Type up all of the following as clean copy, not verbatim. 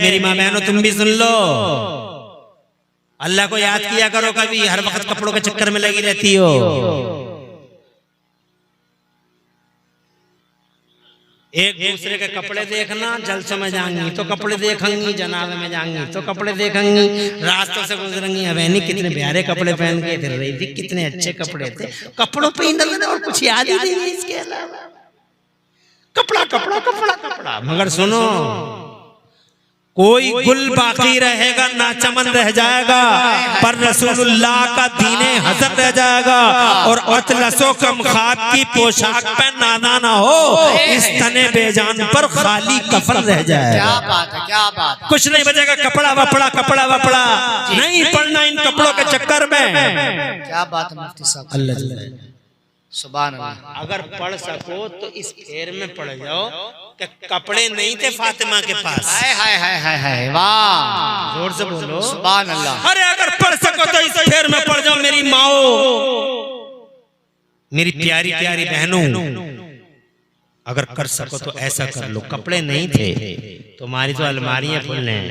मेरी माँ बहनों तुम भी सुन लो, अल्लाह को याद किया करो, कभी हर वक्त कपड़ों के चक्कर में लगी रहती हो। एक दूसरे के कपड़े देखना, जलसों में जाएंगी तो कपड़े देखेंगी, जनाजे में जाएंगी तो कपड़े देखेंगी, रास्तों से गुजरेंगी, अबैनी कितने प्यारे कपड़े पहन के फिर रही थी, कितने अच्छे कपड़े थे, कपड़ों पे ही नजर और कुछ याद ही नहीं है इसके अलावा, कपड़ा कपड़ा कपड़ा कपड़ा। मगर सुनो, कोई गुल बाकी रहेगा ना चमन रह जाएगा, पर रसूलुल्लाह का दीने हसन रह जाएगा। और अतलसो कम खाब की पोशाक पे नादा ना हो, इस तने बेजान पर खाली कफन रह जाएगा। क्या बात है, क्या बात है। कुछ नहीं बचेगा, कपड़ा वपड़ा कपड़ा वपड़ा नहीं पड़ना इन कपड़ों के चक्कर में। क्या बात है मुफ्ती साहब, अल्लाह सुभान अल्लाह। अगर पढ़ सको तो इस फेर में पढ़ जाओ कि कपड़े नहीं थे फातिमा के पास। हाय हाय हाय हाय हाय, वाह, जोर से बोलो सुभान अल्लाह। अरे अगर पढ़ सको तो इस फेर में पढ़ जाओ मेरी माओ, मेरी प्यारी प्यारी बहनों, अगर कर सको तो ऐसा कर लो। कपड़े नहीं थे तुम्हारी तो अलमारियां फुल हैं,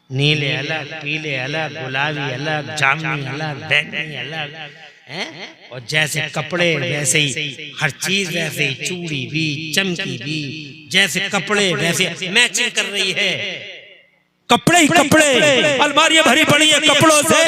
नीले अलग, पीले अलग, गुलाबी अलग, जामुनी अलग, बैंगनी अलग हैं, और जैसे कपड़े वैसे ही हर चीज, वैसे ही चूड़ी भी, चमकी भी, जैसे कपड़े वैसे मैचिंग कर रही है। कपड़े ही कपड़े, अलमारियां भरी पड़ी है कपड़ों से।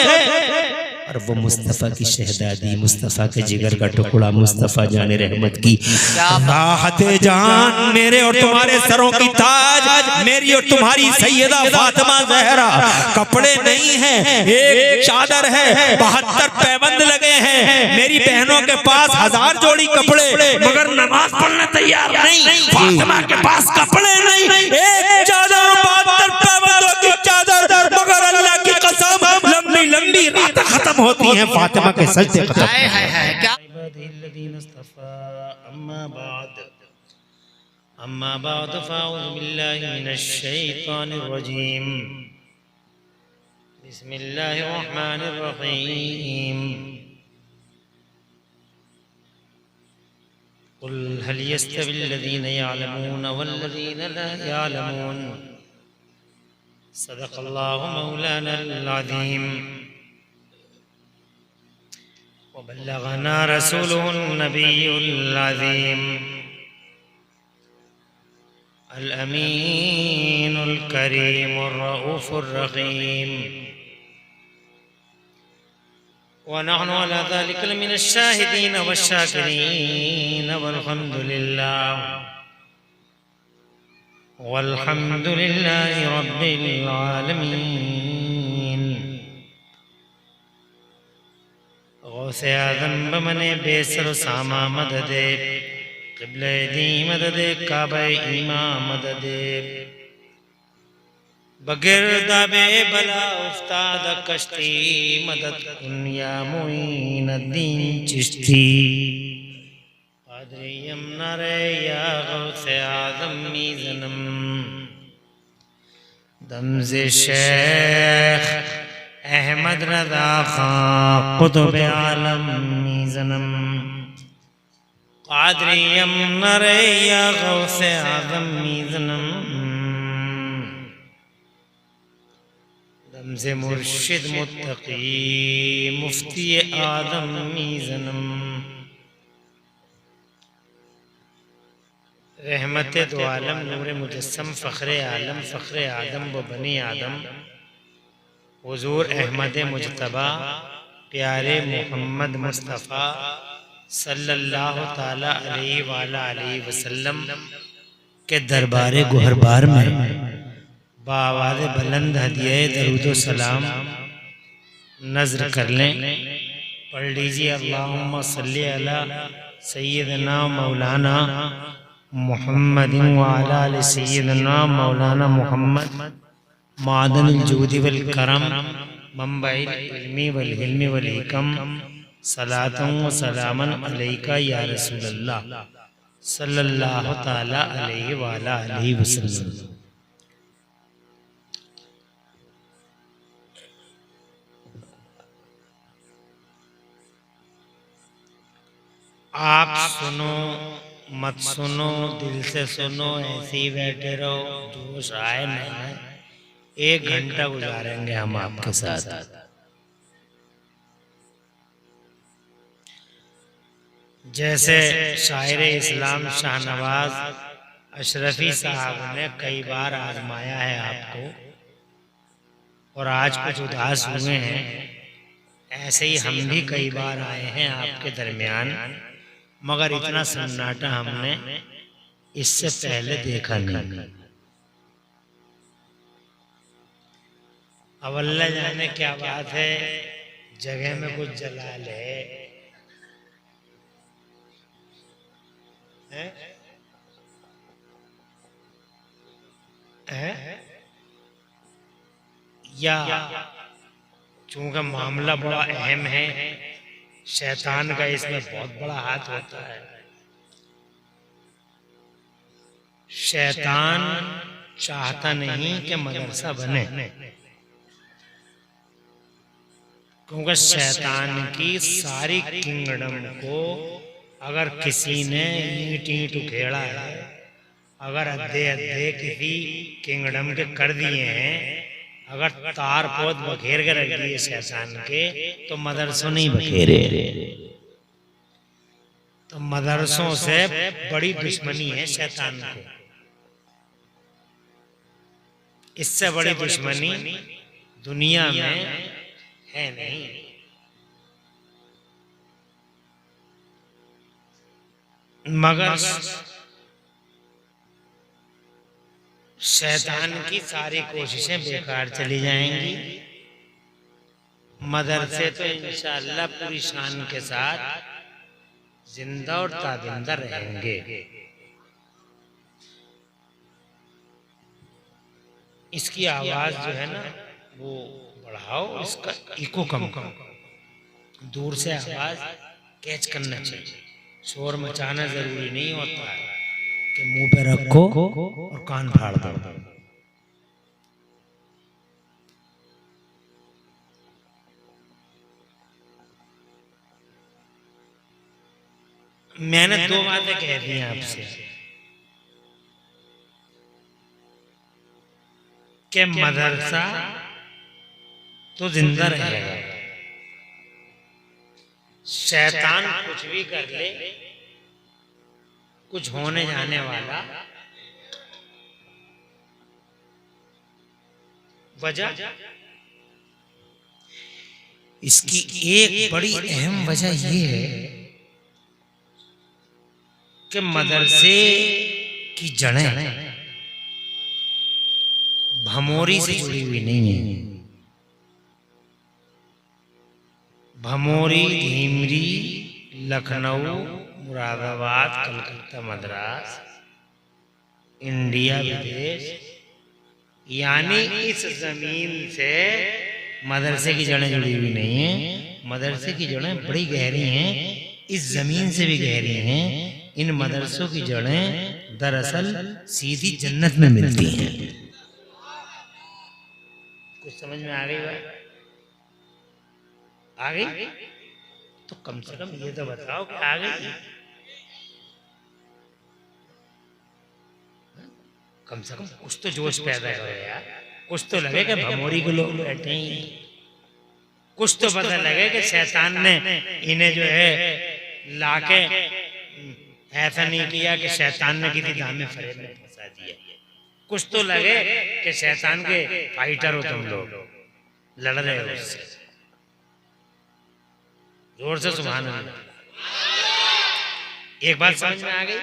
और वो मुस्तफा की शहजादी, मुस्तफा के जिगर का टुकड़ा, मुस्तफा जाने रहमत की राहत जान, मेरे और तुम्हारे सरों की ताज, मेरी और तुम्हारी सैयदा फातिमा ज़हरा। कपड़े नहीं है, एक चादर है, 72 पैबंद लगे हैं। मेरी बहनों के पास 1000 जोड़ी कपड़े, मगर नमाज पढ़ने तैयार नहीं। फातिमा के पास कपड़े नहीं, एक चादर, 72 पैबंदों की चादर, मगर अल्लाह की कसम लंबी लंबी रात खत्म होती हैं, फातिमा के सजदे खत्म। हाय हाय हाय, क्या अम्मा बाद फ़अऊज़ु बिल्लाहि मिनश शैतानिर रजीम, बिस्मिल्लाहिर रहमानिर रहीम। कुल हल यस्तविल्लज़ीना यअलमून वल्लज़ीना ला यअलमून, सदक़ल्लाहु मौलानल अज़ीम। वबल्लगना रसूलुहुन नबियुल अज़ीम, अल अमीनुल करीमुर रऊफुर रहीम। व नहनु अला ज़ालिका लमिनश शाहिदीन वश्शाकिरीन वल्हम्दुलिल्लाहि रब्बिल आलमीन। गौसे आज़म बमने बेसर सामा मददे, क़िबले दी मददे, काबे ईमा मददे, बगिरदा बे बला उस्ताद कश्ती, मदद दुनिया मुईन दीन चिश्ती। क़ादिरियम नरे या गौसे आज़म मीज़नम, दमज़े शेख अहमद रज़ा खां कुतुब आलम मीज़नम। क़ादिरियम नरे या गौसे आज़म मीज़नम, दमज़े मुर्शिद मुत्तकी मुफ्ती आदम मीज़नम। रहमत दो आलम, नूर मुजस्सम, फ़ख्रे आलम, फ़ख्रे आदम व बनी आदम, हुज़ूर अहमद मुजतबा, प्यारे मोहम्मद मुस्तफ़ा सल्लल्लाहु ताला अलैहि वसल्लम के दरबारे गुहरबार में बावाज़ बुलंद हदिया दरूद सलाम नज़र कर लें। पढ़ लीजिए, अल्लाहुम्मा सल्ली अला सय्यदना मौलाना मुहम्मदिन व अला आलि सय्यदना मौलाना मुहम्मद, मादनुल जूदि वल करम, मंबइल इल्मी वल हिल्मी वल हिकम, सलातन व सलामन अलैका या रसूलल्लाह सल्लल्लाहु ताला अलैहि व अला आलिहि वसल्लम। आप सुनो मत सुनो, दिल से सुनो, ऐसे ही बैठे रहो, जोश आए नहीं आए, 1 घंटा गुजारेंगे हम आपके साथ। जैसे शायर इस्लाम शाहनवाज अशरफी साहब ने कई बार आजमाया है आपको, और आज कुछ उदास हुए हैं, ऐसे ही हम भी कई बार आए हैं आपके दरमियान, मगर इतना सन्नाटा हमने इससे पहले देखा नहीं। अब अल्लाह जाने क्या बात है, जगह में कुछ जलाल है या चूंकि मामला बड़ा अहम है, शैतान का इसमें बहुत बड़ा हाथ होता है। शैतान चाहता नहीं कि मदरसा बने, क्योंकि शैतान की सारी किंगडम को अगर किसी ने ईंट ईंट उखेड़ा है, अगर अद्धे अद्धे किसी किंगडम के कर दिए हैं, अगर तार पोत बखेर के रख दिए शैतान के, तो मदरसों नहीं बखेरे। तो मदरसों से बड़ी दुश्मनी है शैतान को, इससे बड़ी दुश्मनी दुनिया में है नहीं। मगर शैतान की सारी कोशिशें बेकार चली जाएंगी। मदरसे तो इंशाअल्लाह पूरी शान के साथ जिंदा और ताबिंदा रहेंगे। इसकी आवाज जो है ना वो बढ़ाओ, इसका इको कम करो, दूर से आवाज कैच करना चाहिए। शोर मचाना जरूरी नहीं होता है कि मुंह पे रखो और कान फाड़ दो। मैंने 2 बातें कह दी हैं आपसे कि मदरसा तो जिंदा रहेगा, शैतान कुछ भी कर ले, कुछ होने जाने वाला वजह, इसकी एक बड़ी अहम वजह यह है कि मदरसे की जड़ें भमोरी से जुड़ी हुई नहीं है। भमोरी, धीमरी, लखनऊ, मुरादाबाद, कलकत्ता, मद्रास, इंडिया, विदेश, यानी इस जमीन से मदरसे की जड़ें जुड़ी हुई नहीं है। मदरसे की जड़ें बड़ी गहरी हैं, इस जमीन से भी गहरी हैं। इन मदरसों की जड़ें दरअसल सीधी जन्नत में मिलती हैं। कुछ समझ में आ गई बात? आ गई? तो कम से कम ये तो बताओ कि आ गई। कम से कम कुछ तो जोश पैदा करो यार, कुछ तो लगे कि भमोरी के लोग बैठे ही, कुछ तो पता लगे कि शैतान ने इन्हें जो है लाके ऐसा नहीं किया कि शैतान ने किसी दामे फरेब में फंसा दिया। कुछ तो लगे कि शैतान के फाइटर हो तुम लोग, लड़ रहे हो उससे। जोर से सुभान अल्लाह। एक बात समझ में आ गई?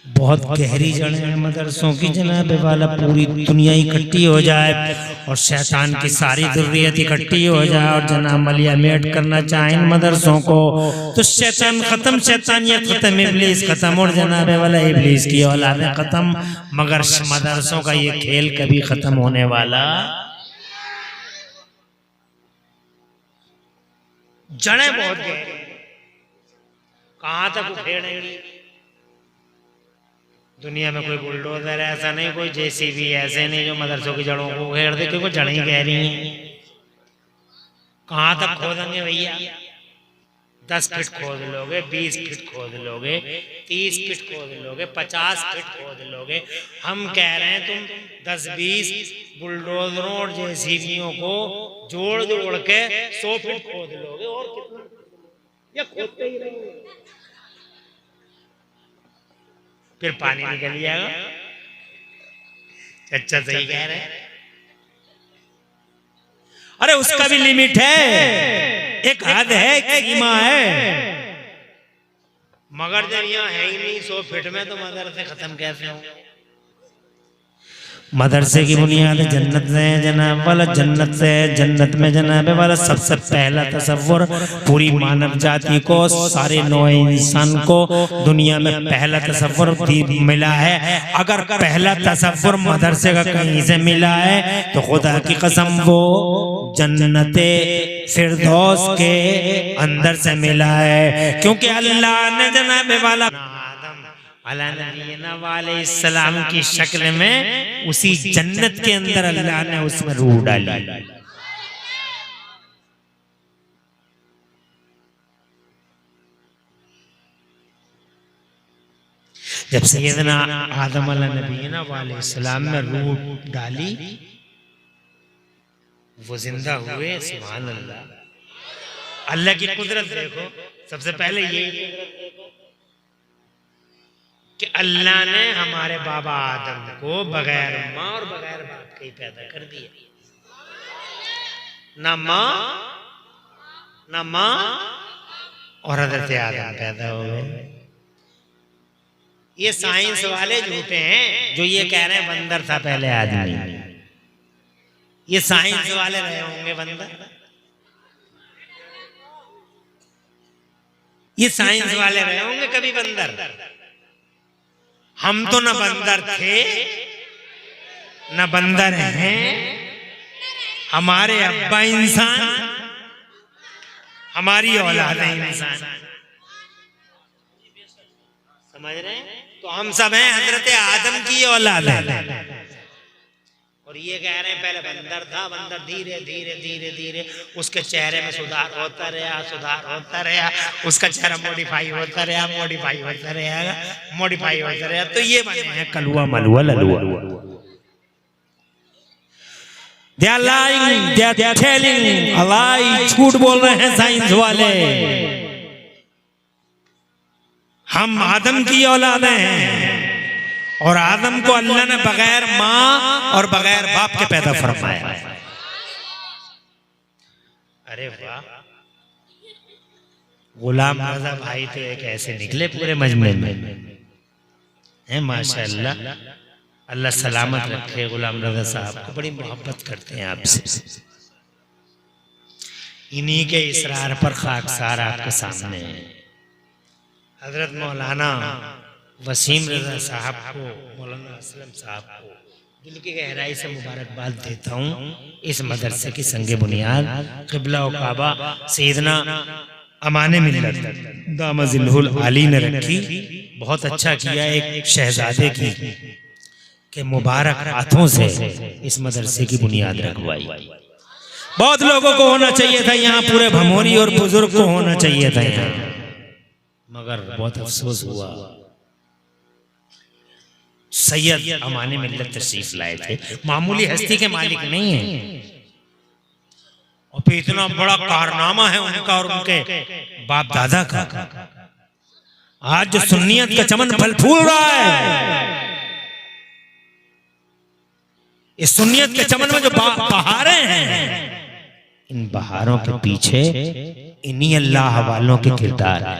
बहुत गहरी जड़ें हैं मदरसों की जनाब वाला। पूरी दुनिया इकट्ठी हो जाए और शैतान की सारी ज़ुर्रियत इकट्ठी हो जाए और जनाब मलियामेट करना चाहें इन मदरसों को, तो शैतान खत्म, शैतानियत खत्म, इब्लीस खत्म और जनाब वाला इब्लीस की औलाद खत्म। मगर मदरसों का ये खेल कभी खत्म होने वाला। जड़ें बहुत गहरी, कहां तक उखेड़ेंगी? दुनिया में कोई बुलडोजर ऐसा नहीं, कोई जेसीबी ऐसे नहीं जो मदरसों की जड़ों को उखेड़ दे, क्योंकि जड़ें गहरी हैं। कहां तक खोदेंगे भैया? 10 फीट खोद लोगे, 20 फीट खोद लोगे, 30 फीट खोद लोगे, 50 फीट खोद लोगे। हम कह रहे हैं तुम 10-20 बुलडोजरों और जेसीबीओं को जोड़ जोड़ के 100 फीट खोद लोगे और कितना, या खोदते ही रहोगे, फिर पानी निकल जाएगा। अच्छा सही कह रहे हैं। अरे उसका भी लिमिट है, एक हद है, एक सीमा है। मगर जब यहाँ है ही नहीं 100 फीट में, तो मदरसे खत्म कैसे होंगे? मदरसे की बुनियाद जन्नत से जनाब वाला, जन्नत से, जन्नत में जनाब वाला सबसे पहला तसव्वुर पूरी मानव जाति को, सारे नौ इंसान को दुनिया में पहला तसव्वुर मिला है। अगर पहला तसव्वुर मदरसे का कहीं से मिला है तो खुदा की कसम वो जन्नते फिरदौस के अंदर से मिला है, क्योंकि अल्लाह ने जनाब वाला अलैहिस्सलाम वाले इस्लाम की शक्ल में उसी जन्नत के अंदर अल्लाह ने उसमें रूह डाली। जब सैयदना आदम अलैहिस्सलाम वाले इस्लाम में रूह डाली, वो जिंदा हुए। सुभान अल्लाह, अल्लाह की कुदरत देखो। सबसे पहले ये कि अल्लाह ने हमारे बाबा आदम को बगैर माँ और बगैर बाप के ही पैदा कर दिया। ना माँ और हज़रत आदम पैदा हो गए। ये साइंस वाले झूठे हैं जो ये कह रहे हैं बंदर था पहले आदमी। ये साइंस वाले रहे होंगे बंदर, ये साइंस वाले रहे होंगे कभी बंदर। हम तो न बंदर थे न बंदर हैं। हमारे अब्बा इंसान, हमारी औलाद है इंसान। समझ रहे हैं? तो हम सब हैं हजरत आदम की औलाद है। और ये कह रहे हैं पहले बंदर था, बंदर धीरे धीरे धीरे धीरे उसके चेहरे में सुधार होता रहा, सुधार होता रहा, उसका चेहरा मॉडिफाई होता रहा, मॉडिफाई होता रहेगा, मॉडिफाई होता रहा, तो ये बने हैं कलुआ मलुआ ललुआ। They are lying, they are telling a lie, झूठ बोल रहे हैं साइंस वाले। हम आदम की औलाद हैं और आदम को अल्लाह ने बगैर माँ और बगैर बाप के पैदा फरमाया। अरे वाह, गुलाम रजा भाई तो एक ऐसे निकले पूरे मजमे में हैं, माशाअल्लाह। अल्लाह सलामत रखे गुलाम रजा साहब को, बड़ी मोहब्बत करते हैं आपसे। इन्हीं के इसरार पर खाकसार आपके सामने है। हजरत मौलाना वसीम रजा साहब को, मौलाना असलम साहब को दिल की गहराई से मुबारकबाद देता हूँ। इस मदरसे की संगे बुनियाद क़िबला व काबा सैयदना अमाने मिल्लत दामजिल्हुल आली ने रखी। बहुत अच्छा किया एक शहजादे की के मुबारक हाथों से इस मदरसे की बुनियाद रखवाई। बहुत लोगों को होना चाहिए था यहाँ, पूरे भमोरी और बुजुर्ग को होना चाहिए था यहाँ, मगर बहुत अफसोस हुआ। सैयद अमाने मिल्लत तशरीफ लाए थे, मामूली हस्ती के मालिक नहीं है। और फिर इतना बड़ा कारनामा है उनका और उनके बाप दादा का। आज जो सुन्नियत का चमन फल फूल रहा है, इस सुन्नियत के चमन में जो बहारें हैं, इन बहारों के पीछे इन्हीं अल्लाह वालों के किरदार है।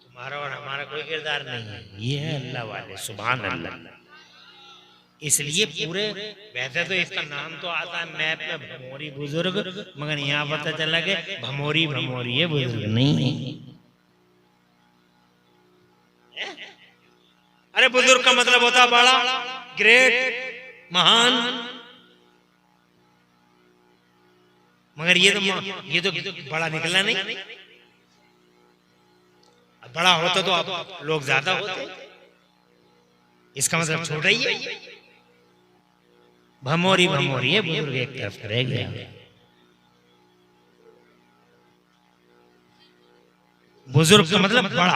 तुम्हारा और हमारा कोई किरदार नहीं है, ये है अल्लाह वाले। सुभान अल्लाह। इसलिए पूरे, वैसे तो इसका नाम तो आता है मैप में भमोरी बुजुर्ग, मगर यहाँ पता चला कि भमोरी भमोरी है, बुजुर्ग नहीं है। अरे बुजुर्ग का मतलब होता बड़ा, ग्रेट, महान। मगर ये तो बड़ा निकला नहीं। बड़ा होता तो आप लोग ज्यादा होते, इसका मतलब छोटा ही है। भमोरी भमोरी है, बुजुर्ग एक तरफ रह गया। बुजुर्ग का मतलब बड़ा।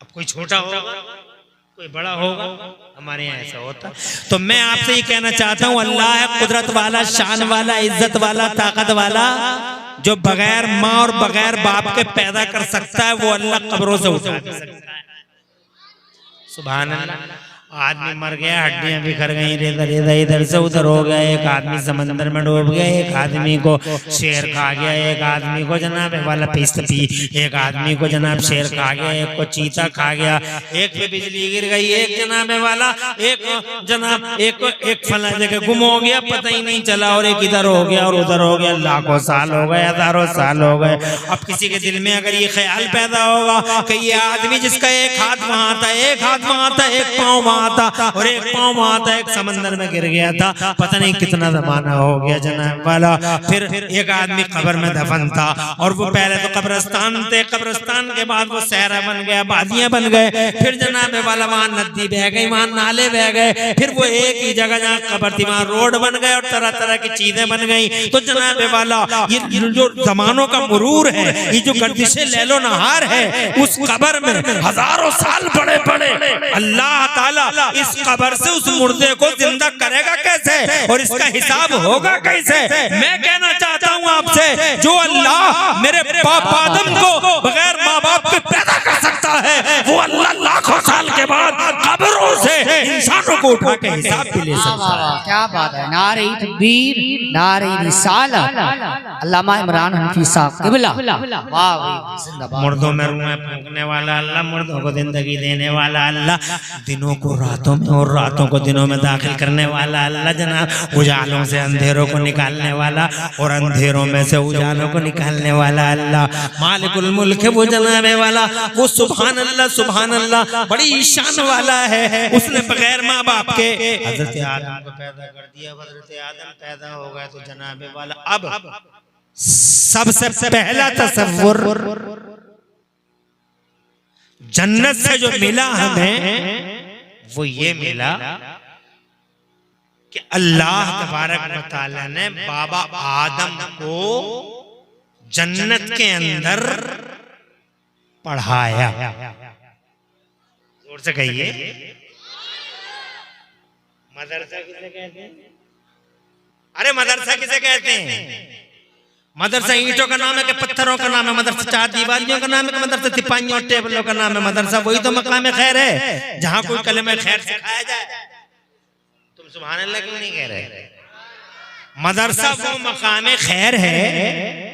अब कोई छोटा होगा, कोई बड़ा होगा, हमारे यहाँ ऐसा होता। तो मैं आपसे ये कहना चाहता हूँ, अल्लाह है कुदरत वाला, शान वाला, इज्जत वाला, ताकत वाला, जो बगैर माँ और बगैर बाप के पैदा कर सकता है, वो अल्लाह कब्रों से उठा सकता है। सुभान अल्लाह। आदमी मर गया, हड्डियां बिखर गई, इधर से उधर हो गया, एक आदमी समंदर में डूब गया, एक आदमी को शेर खा गया, एक आदमी को जनाब वाला पी, एक आदमी को जनाब शेर खा गया, एक को चीता खा गया, एक पे बिजली गिर गई, एक जनाब वाला, एक फला जगह गुम हो गया, पता ही नहीं चला, और एक इधर हो गया और उधर हो गया, लाखों साल हो गए, हजारों साल हो गए। अब किसी के दिल में अगर ये ख्याल पैदा होगा कि ये आदमी जिसका एक हाथ वहां था, एक हाथ वहां था, एक पाँव वहां था और एक पाँव वहां था, एक समंदर में गिर गया था, पता नहीं कितना जमाना हो गया जनाब वाला। फिर एक आदमी कब्र में दफन था, और वो पहले तो कब्रिस्तान थे, कब्रिस्तान के बाद वो सहरा बन गया, वादियां बन गए, फिर जनाब वाला वहां नदी बह गई, वहां नाले बह गए, फिर वो एक ही जगह जहाँ कब्र थी वहां रोड बन गए और तरह तरह की चीजें बन गई। तो जनाब वाला ये जो जमानों का मुरूर है, ये जो गर्दिशे लैलो नहार है, उस कब्र में हजारों साल बड़े बड़े, अल्लाह ताला इस कब्र से उस मुर्दे को जिंदा करेगा कैसे और इसका हिसाब होगा कैसे? मैं कहना चाहता हूँ आपसे, जो अल्लाह मेरे बाप आदम को बगैर माँ बाप के पैदा कर सकता है, वो अल्लाह लाखों साल के बाद कब्रों से इंसानों को उठा के हिसाब भी ले सकता है। क्या बात है। नारे तकबीर, नारे रिसालत, अल्लामा इमरान हनफी साहब क़िबला। वाह भाई, जिंदाबाद। मुर्दों में रूहें फूंकने वाला अल्लाह, मुर्दों को जिंदगी देने वाला अल्लाह, दिनों को रातों में और रातों को दिनों में दाखिल करने वाला अल्लाह, जनाब उजालों से अंधेरों को निकालने वाला और अंधेरों में से उजालों को निकालने वाला अल्लाह, मालिकुल मुल्क है वो जनाब वाला, वो सुभान अल्लाह, सुभान अल्लाह, बड़ी शान वाला है। उसने बगैर माँ बाप के हजरत आदम को पैदा कर दिया, हजरत आदम पैदा हो गए तो जनाब वाला अब सबसे पहला तसव्वुर जन्नत से जो मिला हमें, वो ये मिला कि अल्लाह तबारक व तआला ने बाबा आदम को जन्नत के अंदर पढ़ाया। जोर से कहिए, मदरसा किसे कहते हैं? अरे मदरसा किसे कहते हैं? मदरसा ईंटों का नाम है कि पत्थरों का नाम है? मदरसा चार दीवारियों का नाम है कि मदरसा तिपाहियों और टेबलों का नाम है? मदरसा वही तो मकाम खैर है जहां कोई कलमे खैर सिखाया जाए। तुम सुभान अल्लाह क्यों नहीं कह रहे? मदरसा वो मकाम खैर है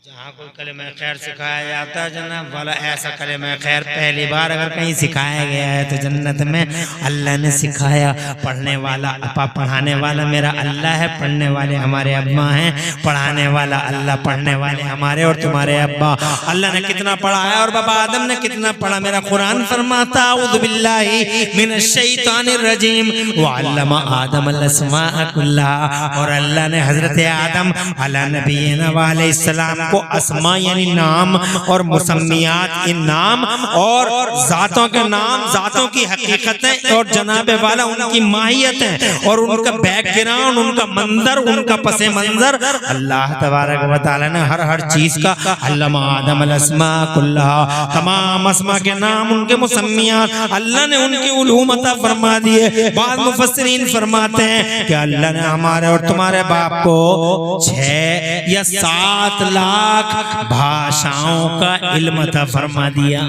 जहाँ कोई कलमे खैर सिखाया जाता है जनाब वाला। ऐसा कलमे खैर पहली बार अगर कहीं सिखाया गया है तो जन्नत में अल्लाह ने सिखाया। पढ़ने वाला पढ़ाने वाला मेरा अल्लाह है, पढ़ने वाले हमारे अब्बा हैं, पढ़ाने वाला अल्लाह, पढ़ने वाले हमारे और तुम्हारे अब्बा। अल्लाह ने कितना पढ़ाया और बाबा आदम ने कितना पढ़ा? मेरा कुरान फरमाता औज़ु बिल्लाहि मिनश शैतानिर रजीम व अल्लमा आदम अल अस्माअ कुल्लहा। और अल्लाह ने हजरत आदम अला नबीना व अलैहिस्सलाम को अस्मा यानी नाम और मुसम्मियात, इन नाम और जातों के नाम, जातों की हकीकतें और जनाबे वाला उनकी माहियतें और उनका बैकग्राउंड, उनका मंजर, उनका पसे मंजर अल्लाह तबारक व तआला ने हर चीज का अल्लमा आदम अल अस्मा कुल्लहा, तमाम अस्मा के नाम, उनके मुसम्मियात अल्लाह ने उनकी उलूम अता फरमा दिए। बाद मुफस्सिरीन फरमाते हैं कि अल्लाह ने हमारे और तुम्हारे बाप को 6 या 7 लाख भाषाओं का इल्म अता फरमा दिया।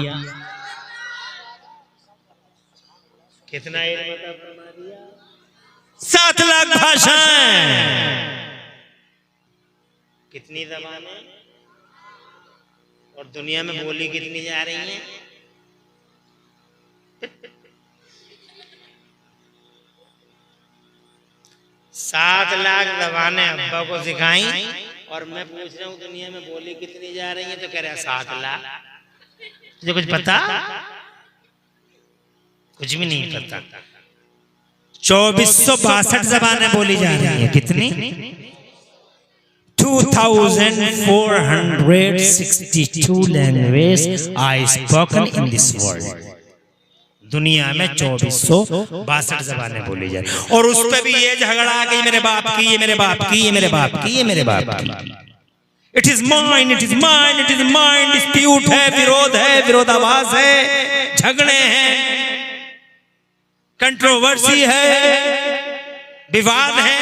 कितना इल्म अता फरमा दिया? 7 लाख भाषाएं। कितनी ज़बानें और दुनिया में बोली कितनी जा रही हैं? 7 लाख ज़बानें अब्बा को सिखाई। और मैं पूछ रहा हूँ दुनिया में बोली कितनी जा रही है तो कह रहा 7 लाख। तुझे कुछ पता? कुछ भी नहीं पता। 2462 ज़बानें बोली जा रही है। कितनी? 2462 language are spoken in this world. दुनिया में 2462 ज़बानें बोली जाए और उस पे भी ये झगड़ा कि मेरे बाप की, ये मेरे बाप की, ये मेरे बाप की, ये मेरे बाप की। It is mine, it is mine, it is mine. Dispute है, विरोध है, विरोधाभास है, झगड़े हैं, कंट्रोवर्सी है, विवाद है।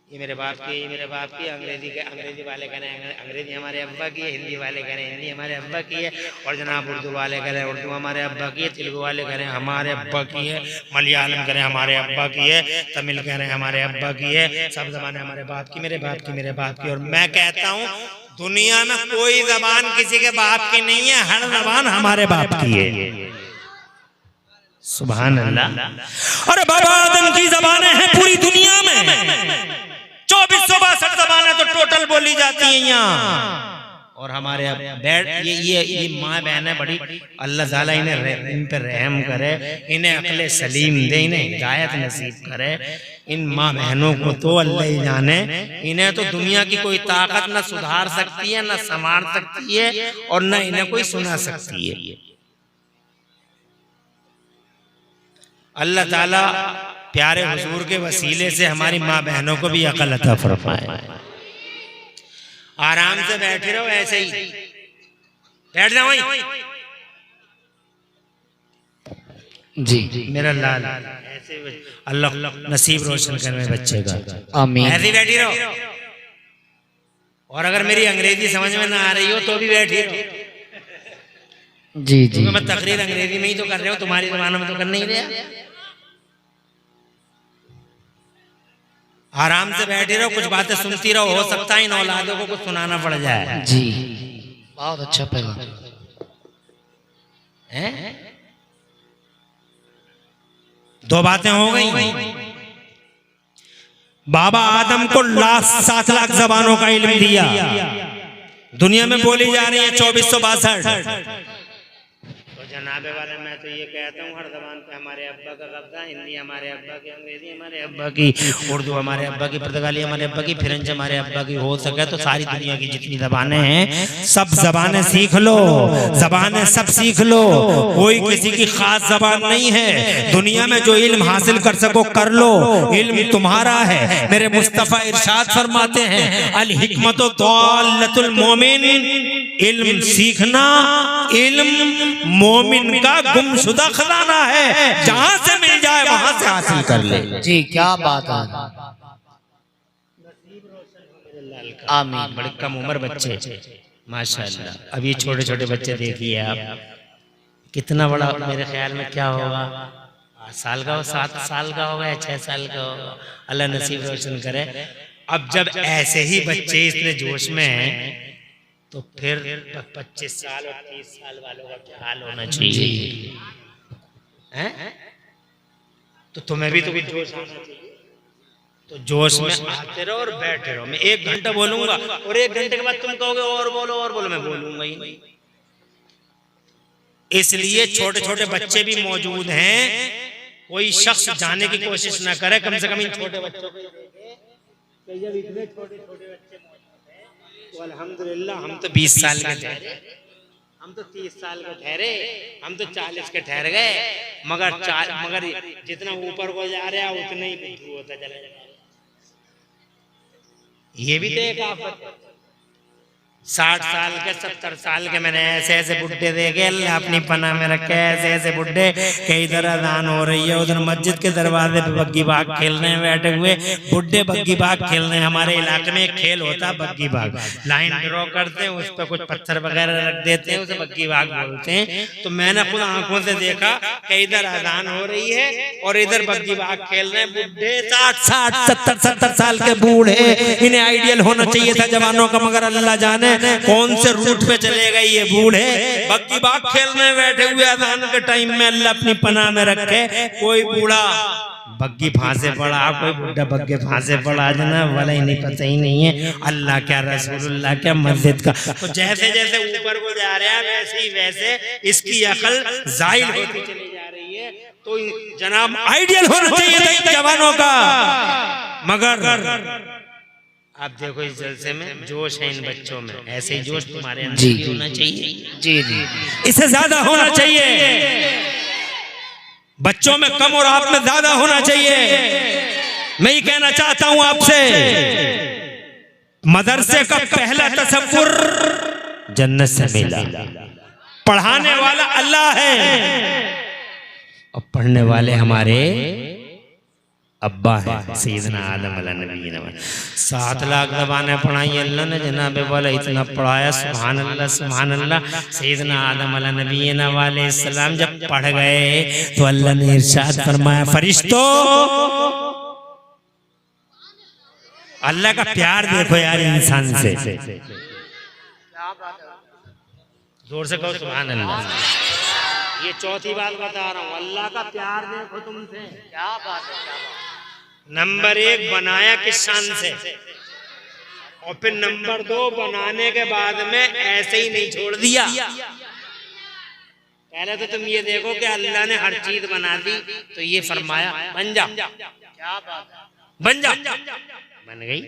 ये मेरे बाप की, ये मेरे बाप की। अंग्रेजी वाले कह रहे हैं अंग्रेजी हमारे अब्बा की है, हिंदी वाले कह रहे हैं हिंदी हमारे अब्बा की है, और जनाब उर्दू वाले कह रहे हैं उर्दू हमारे अब्बा की है, तेलुगु वाले कह रहे हैं हमारे अब्बा की है, मलयालम कह रहे हैं हमारे अब्बा की है, तमिल कह रहे हैं हमारे अब्बा की है। सब जबानें हमारे बाप की, मेरे बाप की, मेरे बाप की। और मैं कहता हूँ दुनिया में कोई जबान किसी के बाप की नहीं है, हर जबान हमारे बाप की है। सुभान अल्लाह। अरे बाबा आदम की जबानें हैं पूरी दुनिया में, 2462 जबानें तो टोटल बोली जाती हैं यहाँ। और हमारे ये माँ बहनें बड़ी, अल्लाह ताला इन्हें इन पर रहम करे, इन्हें अक्ल सलीम दे, इन्हें हिदायत नसीब करे। इन माँ बहनों को तो अल्लाह ही जाने, इन्हें तो दुनिया की कोई ताकत न सुधार सकती है, न संवार सकती है, और न इन्हें कोई सुना सकती है। अल्लाह ताला प्यारे हुजूर के वसीले से हमारी माँ बहनों को भी अकल अता फरमाए। आराम से बैठे रहो, ऐसे ही बैठ जाओ जी। मेरा लाल, ऐसे अल्लाह नसीब रोशन करे बच्चे का, आमीन। ऐसे ही बैठी रहो। और अगर मेरी अंग्रेजी समझ में ना आ रही हो तो भी बैठी रहो। जी जी। मैं तकरीर अंग्रेजी में ही तो कर रहे हो, तुम्हारी जबान में तो कर नहीं रहा। आराम से बैठे रहो, कुछ बातें सुनती रहो, हो सकता है इन औलादों को कुछ सुनाना पड़ जाए। जी, बहुत अच्छा पैगाम है। दो बातें हो गई। बाबा आदम को 7 लाख जबानों का इल्म दिया, दुनिया में बोली जा रही है 2462। जनाबे वाले मैं तो ये कहता हूँ हर जबान पे हमारे अब्बा का कब्जा, हिंदी हमारे अब्बा की, अंग्रेजी हमारे अब्बा की, उर्दू हमारे अब्बा की, पुर्तगाली हमारे अब्बा की, फ्रेंच हमारे अब्बा की। हो सके तो सारी दुनिया की जितनी जबानें हैं सब जबानें सीख लो, जबानें सब सीख लो। कोई किसी की खास जबान नहीं है। दुनिया में जो इल्म हासिल कर सको कर लो, इल्म तुम्हारा है। मेरे मुस्तफा इरशाद फरमाते हैं अल हिकमत दालतुल मोमिन, इल्म सीखना इल्म मोमिन का गुमशुदा खजाना है, जहां से मिल जाए वहां से हासिल कर ले। जी, क्या बात है। आमीन। बड़े कम उम्र बच्चे माशाल्लाह। अब ये छोटे छोटे बच्चे देखिए आप, कितना बड़ा मेरे ख्याल में क्या होगा, 8 साल का हो, 7 साल का होगा या 6 साल का होगा, अल्लाह नसीब रोशन करे। अब जब ऐसे ही बच्चे इतने जोश में हैं तो फिर 25 साल और 30 साल वालों का क्या हाल होना चाहिए, हैं? तो तुम्हें भी तो जोश आना चाहिए। तो जोश में आते रहो और बैठे रहो। मैं 1 घंटा बोलूंगा और 1 घंटे के बाद तुम कहोगे और बोलो, मैं बोलूंगा ही नहीं। इसलिए छोटे छोटे बच्चे भी मौजूद हैं, कोई शख्स जाने की कोशिश ना करे, कम से कम इन छोटे बच्चों को देखे। जब इतने छोटे छोटे बच्चे तो अल्हम्दुलिल्लाह हम तो 20 साल के ठहरे, हम तो 30 साल के ठहरे, हम तो 40 के ठहर गए, मगर जितना ऊपर को जा रहा है उतना ही बुद्धू होता चला जा रहा है। ये भी तो एक आफत है। 60 साल के 70 साल के मैंने ऐसे ऐसे बुड्ढे देखे, अल्लाह अपनी पनाह में रखे, ऐसे ऐसे बुड्ढे के इधर अजान हो रही है, उधर मस्जिद के दरवाजे पे बग्गी बाग खेलने बैठे हुए बुड्ढे बग्गी बाग खेलने। हमारे इलाके में एक खेल होता है बग्गी बाग, लाइन ड्रॉ करते हैं, उस पर कुछ पत्थर वगैरह रख देते हैं, उसे बग्गी बाग बोलते हैं। तो मैंने खुद आंखों से देखा कि इधर अजान हो रही है और इधर बग्गी बाग खेल रहे बुड्ढे, 60 70 साल के बूढ़े। इन्हें आइडियल होना चाहिए था जवानों का, मगर अल्लाह जाने कौन से रूट पे चले गए ये बूढ़े, बग्गी बाग खेलने बैठे हुए अजान के टाइम में। अल्लाह अपनी पनाह में रखे। कोई बूढ़ा बग्गी फांसे पड़ा, कोई बुढ़ा बग्गे फांसे पड़ा, जना वाला ही नहीं, पता ही नहीं है अल्लाह क्या रसूलुल्लाह क्या मस्जिद का। तो जैसे जैसे ऊपर को जा रहा है वैसे इसकी अकल जाहिल होती चली जा रही है। तो जनाब आइडियल होना चाहिए था इन जवानों का, मगर आप देखो इस जलसे में जोश है इन बच्चों में, ऐसे ही जोश तुम्हारे अंदर भी होना चाहिए। जी जी, इससे ज्यादा होना चाहिए। बच्चों में कम और आप में ज्यादा होना चाहिए। मैं ये कहना चाहता हूं आपसे, मदरसे का पहला तसव्वुर जन्नत से मिला। पढ़ाने वाला अल्लाह है और पढ़ने वाले हमारे अब्बा है सैयदना आदम अलैहि 7 लाख दबाने पढ़ाई अल्लाह ने जनाब वाला इतना पढ़ाया। सुभान अल्लाह। सैयदना आदम अलैहि सलाम जब पढ़ गए तो अल्लाह ने इरशाद फरमाया, फरिश्तों अल्लाह का प्यार देखो यार इंसान से। जोर से कहो सुभान अल्लाह। ये चौथी बात बता रहा हूँ, अल्लाह का प्यार देखो तुमसे। क्या बात है, क्या बात। नंबर 1 बनाया किस शान से, और फिर नंबर 2 बनाने के बाद में ऐसे ही नहीं छोड़ दिया। पहले तो तुम ये देखो कि अल्लाह ने हर चीज बना दी तो ये फरमाया बन जा। क्या बात है, बन जा। बन गई।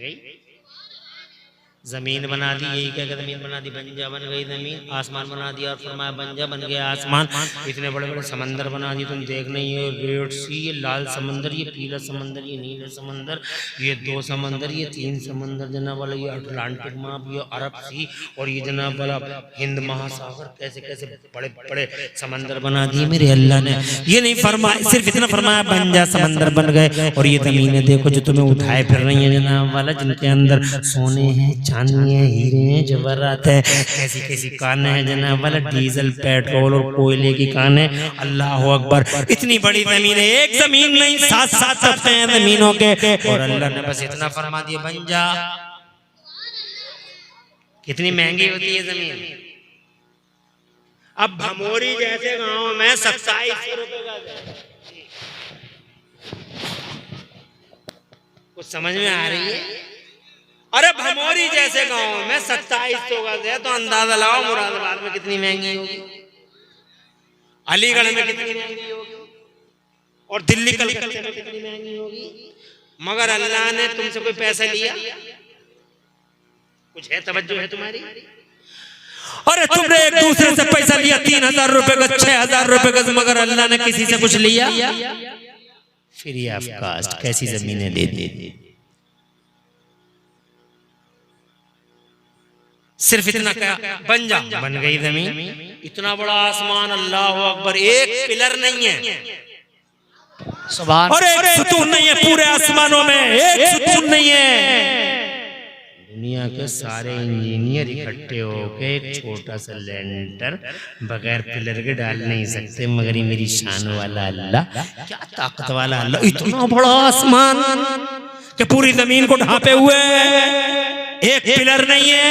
जमीन बना दी, यही क्या जमीन बना दी, बन जा, बन गई जमीन। आसमान बना दिया और फरमाया बन जा, बन गया आसमान। इतने बड़े बड़े समंदर बना दिए, तुम देख नहीं हो, रेड सी, ये लाल समंदर, ये पीला समंदर, ये नीला समंदर, ये 2 समंदर, ये 3 समंदर जनाब वाला, ये अटलांटिक महासागर, ये अरब सी, और ये जनाब वाला हिंद महासागर। कैसे कैसे बड़े बड़े समंदर बना दिए मेरे अल्लाह ने। ये नहीं फरमाया, सिर्फ इतना फरमाया बन जा, समंदर बन गए। और ये जमीनें देखो जो तुम्हें उठाए फिर रही है जनाब वाला, जिनके अंदर सोने हैं, चांदी है, हीरे हैं, जवाहरात है, कैसी कैसी कानें हैं जनाब वाला, डीजल पेट्रोल और कोयले की कानें। अल्लाह अकबर। इतनी बड़ी जमीन है, एक जमीन नहीं 7 तख्ते हैं जमीनों के, और अल्लाह ने बस इतना फरमा दिया बन जा। कितनी महंगी होती है जमीन। अब भमोरी जैसे गांव में 2700 रुपए का, कुछ समझ में आ रही है? अरे भमोरी जैसे गांव में 2700 गज है, तो अंदाजा लगाओ मुरादाबाद में कितनी महंगी होगी, अलीगढ़ में कितनी महंगी होगी, और दिल्ली कलकत्ते में कितनी महंगी होगी। मगर अल्लाह ने तुमसे कोई पैसा लिया? कुछ है, तवज्जो है तुम्हारी? अरे तुमने एक दूसरे से पैसा लिया 3000 रुपए गज, 6000 रुपए गज, मगर अल्लाह ने किसी से कुछ लिया? फ्री ऑफ कास्ट कैसी जमीनें दे दी। सिर्फ इतना क्या, बन जा, बन गई जमीन। इतना बड़ा आसमान, अल्लाह अकबर। एक पिलर नहीं है, सुभान, और एक सुतून नहीं है पूरे आसमानों में, एक सुतून नहीं है। दुनिया के सारे इंजीनियर इकट्ठे होके एक छोटा सा लेंटर बगैर पिलर के डाल नहीं सकते, मगर ये मेरी शान वाला अल्लाह, क्या ताकत वाला अल्लाह, इतना बड़ा आसमान कि पूरी जमीन को ढांपे हुए, एक पिलर नहीं है।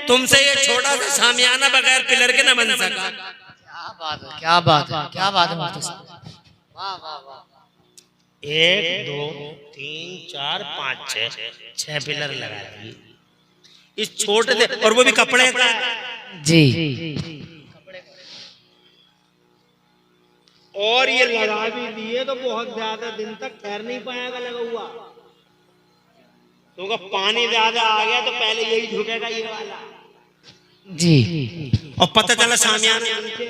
तुमसे ये छोटा सा शामियाना बगैर पिलर के न बन सका। क्या बात है, क्या बात है, क्या बात है। वाह वाह वाह। 1 2 3 4 5 6 पिलर लगा दिए इस छोटे से, और वो भी कपड़े का जी। और ये लगा भी दिए तो बहुत ज्यादा दिन तक ठहर नहीं पाएगा लगा हुआ, क्योंकि पानी ज्यादा आ गया तो पहले यही झुकेगा ये वाला जी। और पता चला शामियाना नीचे,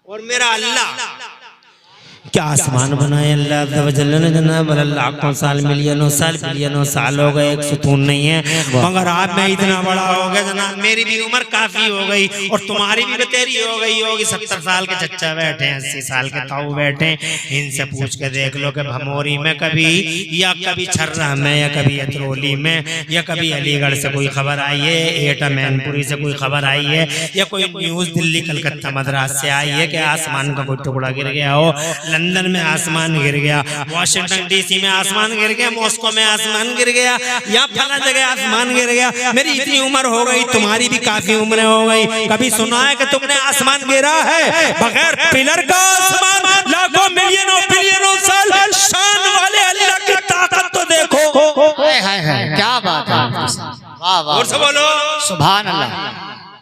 और मेरा अल्लाह क्या आसमान बनाए अल्लाह ने जनाब, लाखों साल मिलियनों साल हो गए, एक सुकून नहीं है। मगर आप में इतना बड़ा हो गया जनाब, मेरी भी उम्र काफी हो गई और तुम्हारी भी बतेरी हो गई होगी। 70 साल के चच्चा बैठे हैं, 80 साल के ताऊ बैठे हैं। इनसे पूछ के देख लो कि भमोरी में कभी, या कभी छर्रा में, या कभी अतरौली में, या कभी अलीगढ़ से कोई खबर आई है, एटा मैनपुरी से कोई खबर आई है, या कोई न्यूज दिल्ली कलकत्ता मद्रास से आई है कि आसमान का कोई टुकड़ा गिर गया हो, लंदन में आसमान गिर गया, वॉशिंगटन डीसी में आसमान गिर गया, मॉस्को में आसमान गिर गया, या फला जगह आसमान गिर गया। मेरी इतनी उम्र हो गई, तुम्हारी भी काफी उम्र हो गई, कभी सुना है कि तुमने आसमान गिरा है बगैर पिलर का? आसमान लाखों मिलियनों बिलियनों साल, शान वाले अल्लाह की ताकत तो देखो। क्या बात है, वाह वाह, और से बोलो सुभान अल्लाह।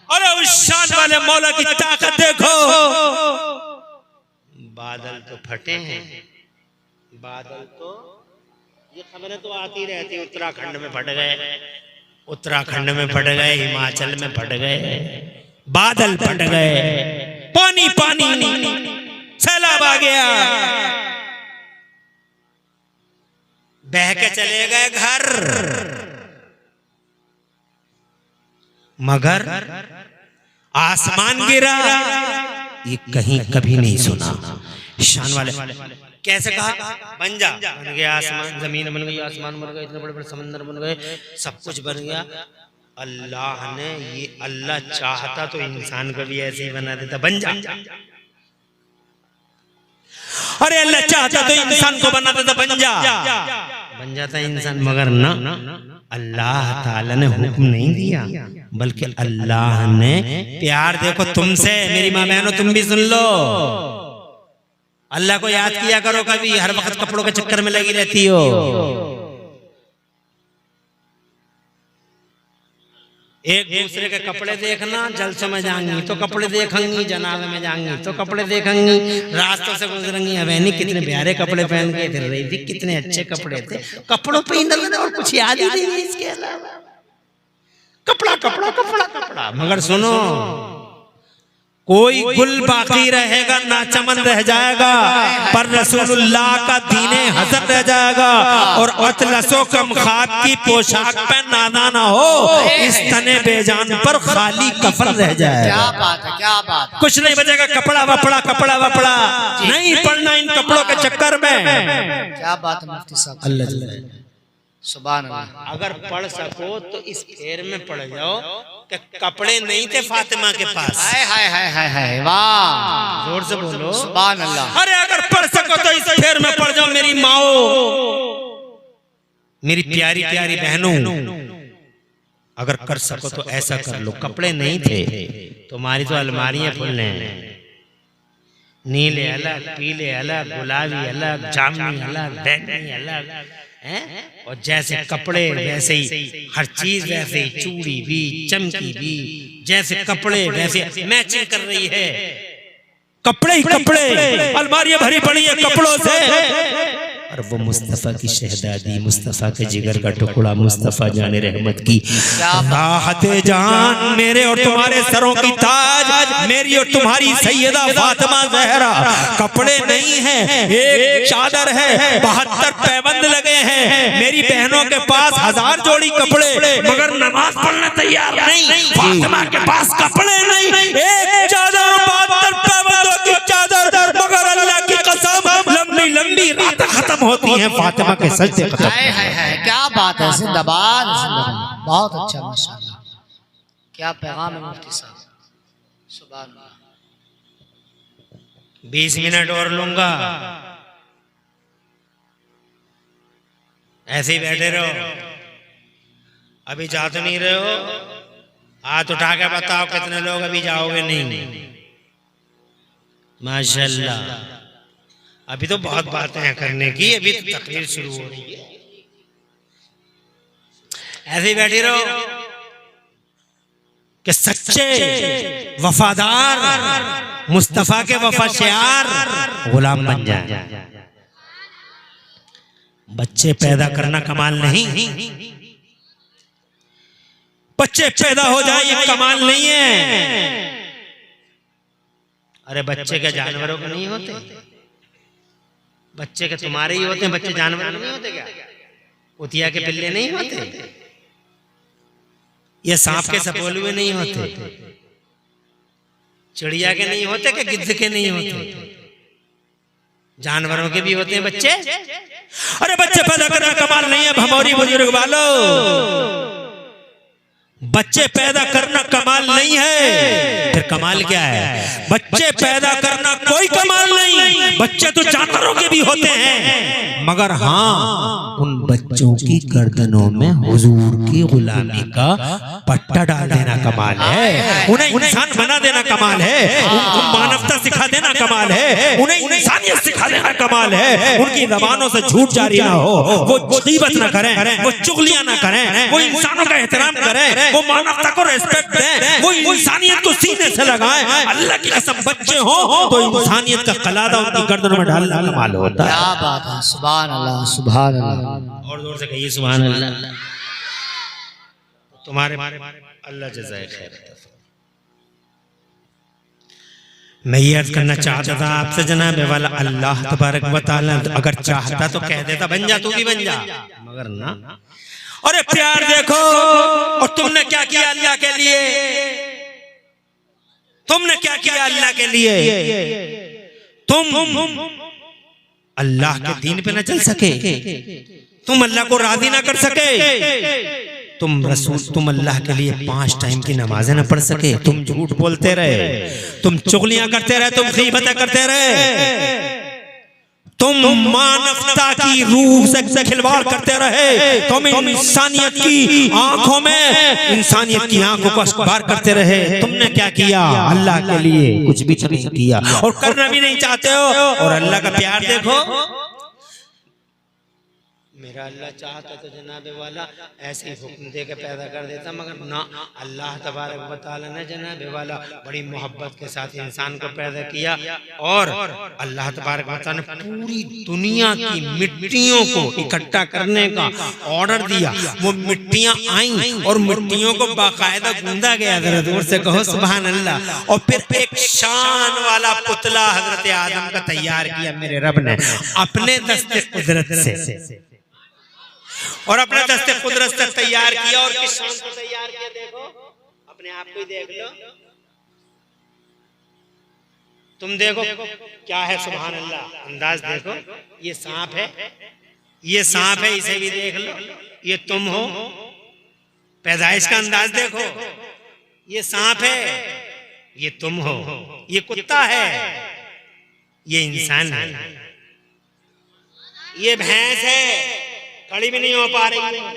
अरे उस शान वाले मौला की ताकत देखो। बादल तो फटे हैं, बादल तो, ये खबरें तो आती रहती, उत्तराखंड में फट गए, उत्तराखंड में फट गए, हिमाचल में फट गए, बादल फट गए, पानी पानी सैलाब आ गया, बह के चले गए घर। मगर आसमान गिरा ये कहीं कभी नहीं सुना। शान वाले कैसे कहा? बन जा, बन गया आसमान, जमीन बन गई, आसमान बन गए, इतने बड़े बड़े समंदर बन गए, सब कुछ बन गया। अल्लाह ने ये अल्लाह चाहता तो इंसान को भी ऐसे ही बना देता, बन जा। अरे अल्लाह चाहता तो इंसान को बना देता, बन जा, बन जाता इंसान। मगर ना, अल्लाह ताला ने हुक्म नहीं दिया, बल्कि अल्लाह ने प्यार, देखो तुमसे मेरी माँ बहनों तुम भी सुन लो, अल्लाह को याद किया करो कभी, हर वक्त कपड़ों के चक्कर में लगी रहती हो। एक दूसरे के कपड़े देखना, जलसों में जाएंगी तो कपड़े देखेंगी, जनाजे में जाएंगी तो कपड़े देखेंगी, रास्तों से गुजरेंगी, अबेनी कितने प्यारे कपड़े पहन के फिर रही थी, कितने अच्छे कपड़े थे, कपड़ों पे ही नजर और कुछ याद ही नहीं इसके अलावा, कपड़ा कपड़ा कपड़ा कपड़ा। मगर सुनो, कोई गुल बाकी रहेगा ना चमन रह जाएगा, पर रसूलुल्लाह का दीने हसन रह जाएगा। और अतलसो कम खाक की पोशाक पे नादा ना हो, इस तने बेजान पर खाली कफन रह जाएगा। क्या बात है, क्या बात है। कुछ नहीं बचेगा, कपड़ा वपड़ा कपड़ा वपड़ा नहीं पड़ना इन कपड़ों के चक्कर में। क्या बात है मुफ्ती साहब, अल्लाह सुभान अल्लाह। अगर पढ़ सको तो इस फेर में पढ़ जाओ कि कपड़े नहीं थे फातिमा के पास। हाय हाय हाय हाय हाय, वाह, जोर से बोलो सुभान अल्लाह। अरे अगर पढ़ सको तो इस फेर में पढ़ जाओ मेरी माओ, मेरी प्यारी प्यारी बहनों, अगर कर सको तो ऐसा कर लो। कपड़े नहीं थे तुम्हारी तो अलमारियां फुल हैं, नीले अलग, पीले अलग, गुलाबी अलग, जामुनी अलग, बैंगनी अलग हैं? और जैसे कपड़े वैसे ही हर चीज, वैसे ही चूड़ी भी, चमकी भी, जैसे कपड़े वैसे मैचिंग कर रही है। कपड़े ही कपड़े, अलमारियां भरी पड़ी है कपड़ों से। और वो मुस्तफा की शहजादी, मुस्तफा के जिगर का टुकड़ा, मुस्तफा जाने रहमत की राहते जान, मेरे और तुम्हारे सरों की ताज, मेरी और तुम्हारी सैयदा फातिमा ज़हरा। कपड़े नहीं है, एक चादर है, 72 पैबंद लगे हैं। मेरी बहनों के पास 1000 जोड़ी कपड़े, मगर नमाज पढ़ने तैयार नहीं। फातिमा के पास कपड़े नहीं, एक चादर, 72 पैबंदों की चादर, मगर अल्लाह की कसम लंबी लंबी रात खत्म होती है फातिमा के सजदे खत्म। हाय हाय हाय, क्या बात है, जिंदाबाद जिंदाबाद, बहुत अच्छा माशाल्लाह, क्या पैगाम है मुफ्ती साहब, सुभान अल्लाह। 20 मिनट और लूंगा, ऐसे ही बैठे रहो, अभी जा तो नहीं रहे हो? हाथ उठा के बताओ कितने लोग अभी जाओगे नहीं? माशाल्लाह, अभी तो बहुत बातें हैं करने की, अभी तो तकरीर शुरू हो रही है। ऐसे ही बैठी रहो कि सच्चे वफादार मुस्तफा के वफाशियार गुलाम बन जाए। बच्चे पैदा करना कमाल नहीं, बच्चे पैदा हो जाए ये कमाल नहीं है। अरे बच्चे के जानवरों के नहीं होते, बच्चे के तुम्हारे ही होते हैं, बच्चे जानवरों के नहीं होते क्या? उतिया के पिल्ले नहीं होते, ये सांप के सपोलुए नहीं होते, चिड़िया के नहीं होते, कि गिद्ध के नहीं होते, जानवरों के भी होते हैं बच्चे। अरे बच्चे पैदा करना कमाल नहीं है भमौरी बुजुर्ग वालों, बच्चे पैदा करना कमाल नहीं है। फिर कमाल क्या है? बच्चे पैदा करना कोई कमाल नहीं, बच्चे तो जानवरों के भी होते हैं, मगर हाँ उन बच्चों की गर्दनों में हुजूर की गुलामी का पट्टा डाल देना कमाल है, उन्हें इंसान बना देना कमाल है, उनको मानवता सिखा देना कमाल है, उन्हें इंसानियत सिखा देना कमाल है। उनकी जबानों से झूठ जारी ना हो, वो गीबत ना करें, वो चुगलियां ना करें, वो इंसानों का एहतराम करें, वो मानवता को रेस्पेक्ट दें, वो इंसानियत को सीने से लगाएं। अल्लाह की कसम बच्चे हो तो इंसानियत का कलादा उनकी गर्दनों में डालना कमाल होता है। क्या बात है, सुभान अल्लाह सुभान अल्लाह। और जोर से कहिए सुभान अल्लाह। तुम्हारे अल्लाह जज़ाए खैर। मैं ये अर्ज करना चाहता था आपसे जनाब वाला, अल्लाह तबारक व तआला अगर चाहता तो कह देता बन जा, तू भी बन जा, मगर ना, अरे प्यार देखो, और तुमने क्या किया अल्लाह के लिए, तुमने क्या किया अल्लाह के लिए। तुम अल्लाह के दीन पे न चल सके, तुम अल्लाह को राजी ना कर सके, तुम अल्लाह के लिए 5 टाइम की नमाजें न पढ़ सके, तुम झूठ बोलते रहे, तुम चुगलियां करते रहे, तुम गीबतें करते रहे, तुम मानवता की रूह से खिलवाड़ करते रहे, तुम इंसानियत की आंखों में इंसानियत की आंखों को अस्बार करते रहे। तुमने क्या किया अल्लाह के लिए? कुछ भी नहीं किया, और करना भी नहीं चाहते हो। और अल्लाह का प्यार देखो, मेरा अल्लाह चाहता तो जनाबे वाला ऐसे ही हुक्म दे के पैदा कर देता, मगर ना, अल्लाह तबारक व तआला ने जनाबे वाला बड़ी मोहब्बत के साथ इंसान को पैदा किया, और अल्लाह तबारक व तआला ने पूरी दुनिया की मिट्टियों को इकट्ठा करने का ऑर्डर दिया। वो मिट्टियां आई और मिट्टियों को बाकायदा गूंदा गया, जरा दूर से कहो सुभान अल्लाह। और फिर एक शान वाला पुतला हजरत आदम का तैयार किया मेरे रब ने अपने दस्ते कुदरत से, और अपने दस्ते कुदरत से तैयार किया। और किस शान से तैयार किया देखो, अपने आप को ही देख लो, तुम देखो क्या है, सुभान अल्लाह। अंदाज देखो, ये सांप है, ये सांप है, इसे भी देख लो, ये तुम हो। पैदाइश का अंदाज देखो, ये सांप है, ये तुम हो, ये कुत्ता है, ये इंसान है, ये भैंस है, खड़ी भी नहीं हो पा रही है,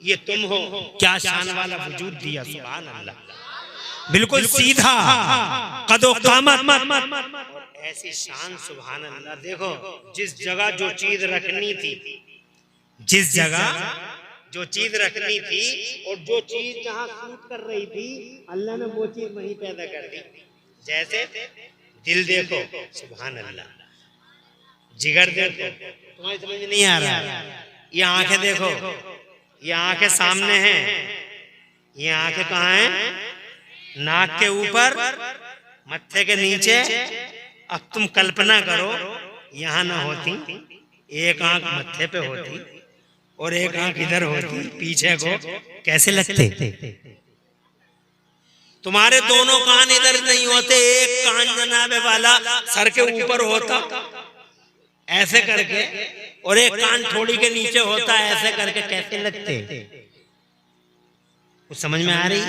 ये तुम हो। क्या शान वाला वजूद दिया, सुभान अल्लाह। बिल्कुल सीधा कदो कामत, ऐसी शान, सुभान अल्लाह। देखो जिस जगह जो चीज रखनी थी, जिस जगह जो चीज रखनी थी, और जो चीज जहां सूट कर रही थी, अल्लाह ने वो चीज वहीं पैदा कर दी। जैसे दिल देखो, सुभान अल्लाह, जिगर देखो, तुम्हारी समझ नहीं आ रहा। ये आंखें देखो, ये आंखें सामने हैं, ये आंखें कहाँ हैं? नाक के ऊपर, मत्थे के नीचे। अब तुम कल्पना करो, यहाँ ना होती, एक आंख मत्थे पे होती और एक आंख इधर होती पीछे को, कैसे लगते? तुम्हारे दोनों कान इधर नहीं होते, एक कान जनाबे वाला सर के ऊपर होता ऐसे करके, और एक कान थोड़ी के नीचे होता ऐसे करके, कैसे लगते? कुछ समझ में आ रही?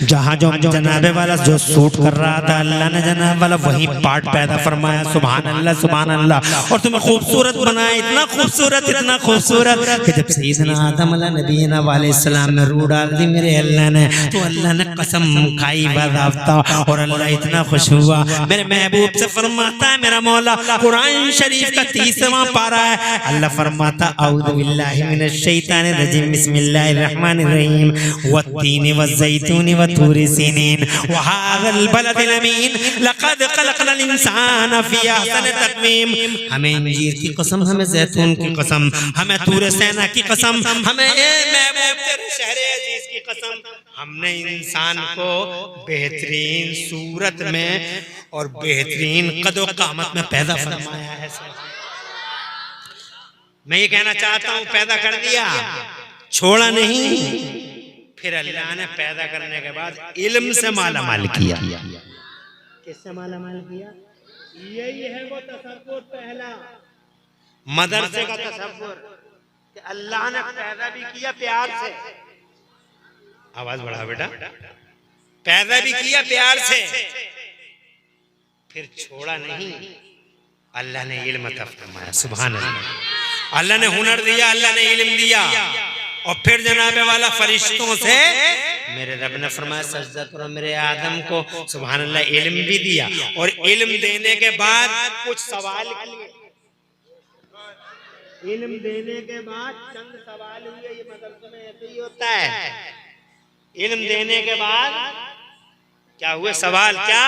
जहाँ जो जनाबे वाला जो सूट कर रहा था, अल्लाह ने जनाब वाला वही पार्ट पैदा फरमाया, सुभान अल्लाह, सुभान अल्लाह। और तुम्हें खूबसूरत बनाया, इतना खूबसूरत, इतना खूबसूरत कि जब सैयदना आदम नबीना अलैहिस्सलाम में रूह डाल दी मेरे अल्लाह ने, तो अल्लाह ने कसम खाई बाज़ाब्ता, और अल्लाह इतना खुश हुआ। मेरे महबूब से फरमाता है मेरा मौला, कुरान शरीफ का 30वां पारा है, अल्लाह फरमाता औज़ु बिल्लाहि मिनश शैतानिर रजीम, बिस्मिल्लाहिर रहमानिर रहीम, तीन वज़ैतून वतूर सीनीन वहाज़ल बलदिल अमीन लक़द ख़लक़नल इंसान फ़ी अहसनि तक़वीम। हमें अंजीर की कसम, हमें जैतून की कसम, हमें तूर सैना की कसम, हमें महबूब तेरे शहर अजीज की कसम, हमने इंसान को बेहतरीन सूरत में और बेहतरीन कदो कामत में पैदा फरमाया है। मैं ये कहना चाहता हूँ, पैदा कर दिया, छोड़ा नहीं। फिर अल्लाह ने पैदा करने के बाद इल्म से मालामाल किया। किससे मालामाल किया? यही है वो तसव्वुर पहला, मदरसे का तसव्वुर, कि अल्लाह ने पैदा भी किया प्यार से। आवाज बढ़ा बेटा। पैदा भी किया प्यार से, फिर छोड़ा नहीं। अल्लाह ने इल्म अता फरमाया, सुभान अल्लाह। अल्लाह ने हुनर दिया, अल्लाह ने इल्म दिया, और फिर जनाबे वाला फरिश्तों से मेरे रब ने फरमाया सजदा करो मेरे आदम को, सुभान अल्लाह। इल्म भी दिया, और इल्म देने के बाद कुछ सवाल किए, इल्म देने के बाद चंद सवाल हुए। ये मदरसे में ऐसे ही होता है, इल्म देने के बाद क्या हुए? सवाल। क्या?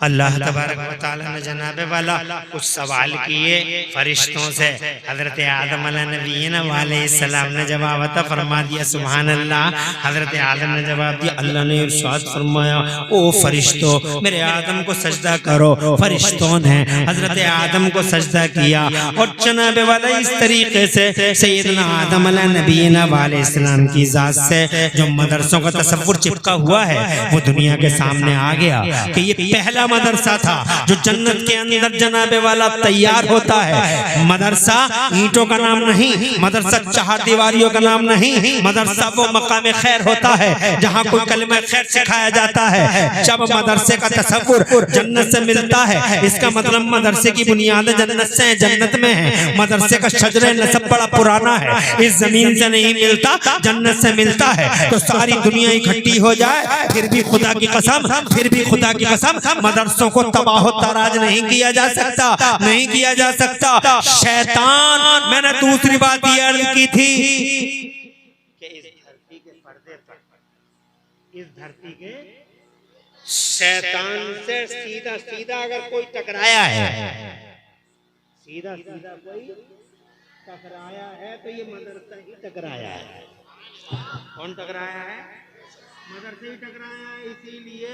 अल्लाह तबारक व तआला ने जनाबे वाला कुछ सवाल किए फरिश्तों से। हजरत आदम अलैहिस्सलाम ने जवाब अता फरमा दिया, सुभान अल्लाह। हजरत आदम ने जवाब दिया, अल्लाह ने इरशाद फरमाया, ओ फरिश्तों मेरे आदम को सजदा करो। फरिश्तों ने हजरत आदम को सजदा किया और जनाबे वाला इस तरीके से सैयदना आदम अलैहिस्सलाम की जात से जो मदरसों का तसव्वुर चिपका हुआ है वो दुनिया के सामने आ गया कि ये पहला मदरसा था जो जन्नत के अंदर जनाबे वाला तैयार होता है। मदरसा ईंटों का नाम नहीं, मदरसा चार दीवारियों का नाम नहीं, मदरसा वो मकाम खैर होता है जहाँ कोई कलमा खैर सिखाया जाता है। जब मदरसे का तसव्वुर जन्नत से मिलता है, इसका मतलब मदरसे की बुनियाद जन्नत से है, जन्नत में है। मदरसे का शजरे नसब बड़ा पुराना है, इस जमीन से नहीं मिलता, जन्नत से मिलता है। तो सारी दुनिया इकट्ठी हो जाए फिर भी खुदा की कसम, फिर भी खुदा की कसम मदरसों को तबाह तराज नहीं किया जा सकता, नहीं किया जा सकता। शैतान, मैंने दूसरी बात ये अर्ज की थी कि इस धरती के पर्दे पर, इस धरती के शैतान से सीधा सीधा अगर कोई टकराया है, सीधा सीधा कोई टकराया है तो ये मदरसा ही टकराया है। कौन टकराया है? मदरसे ही टकराया है। इसीलिए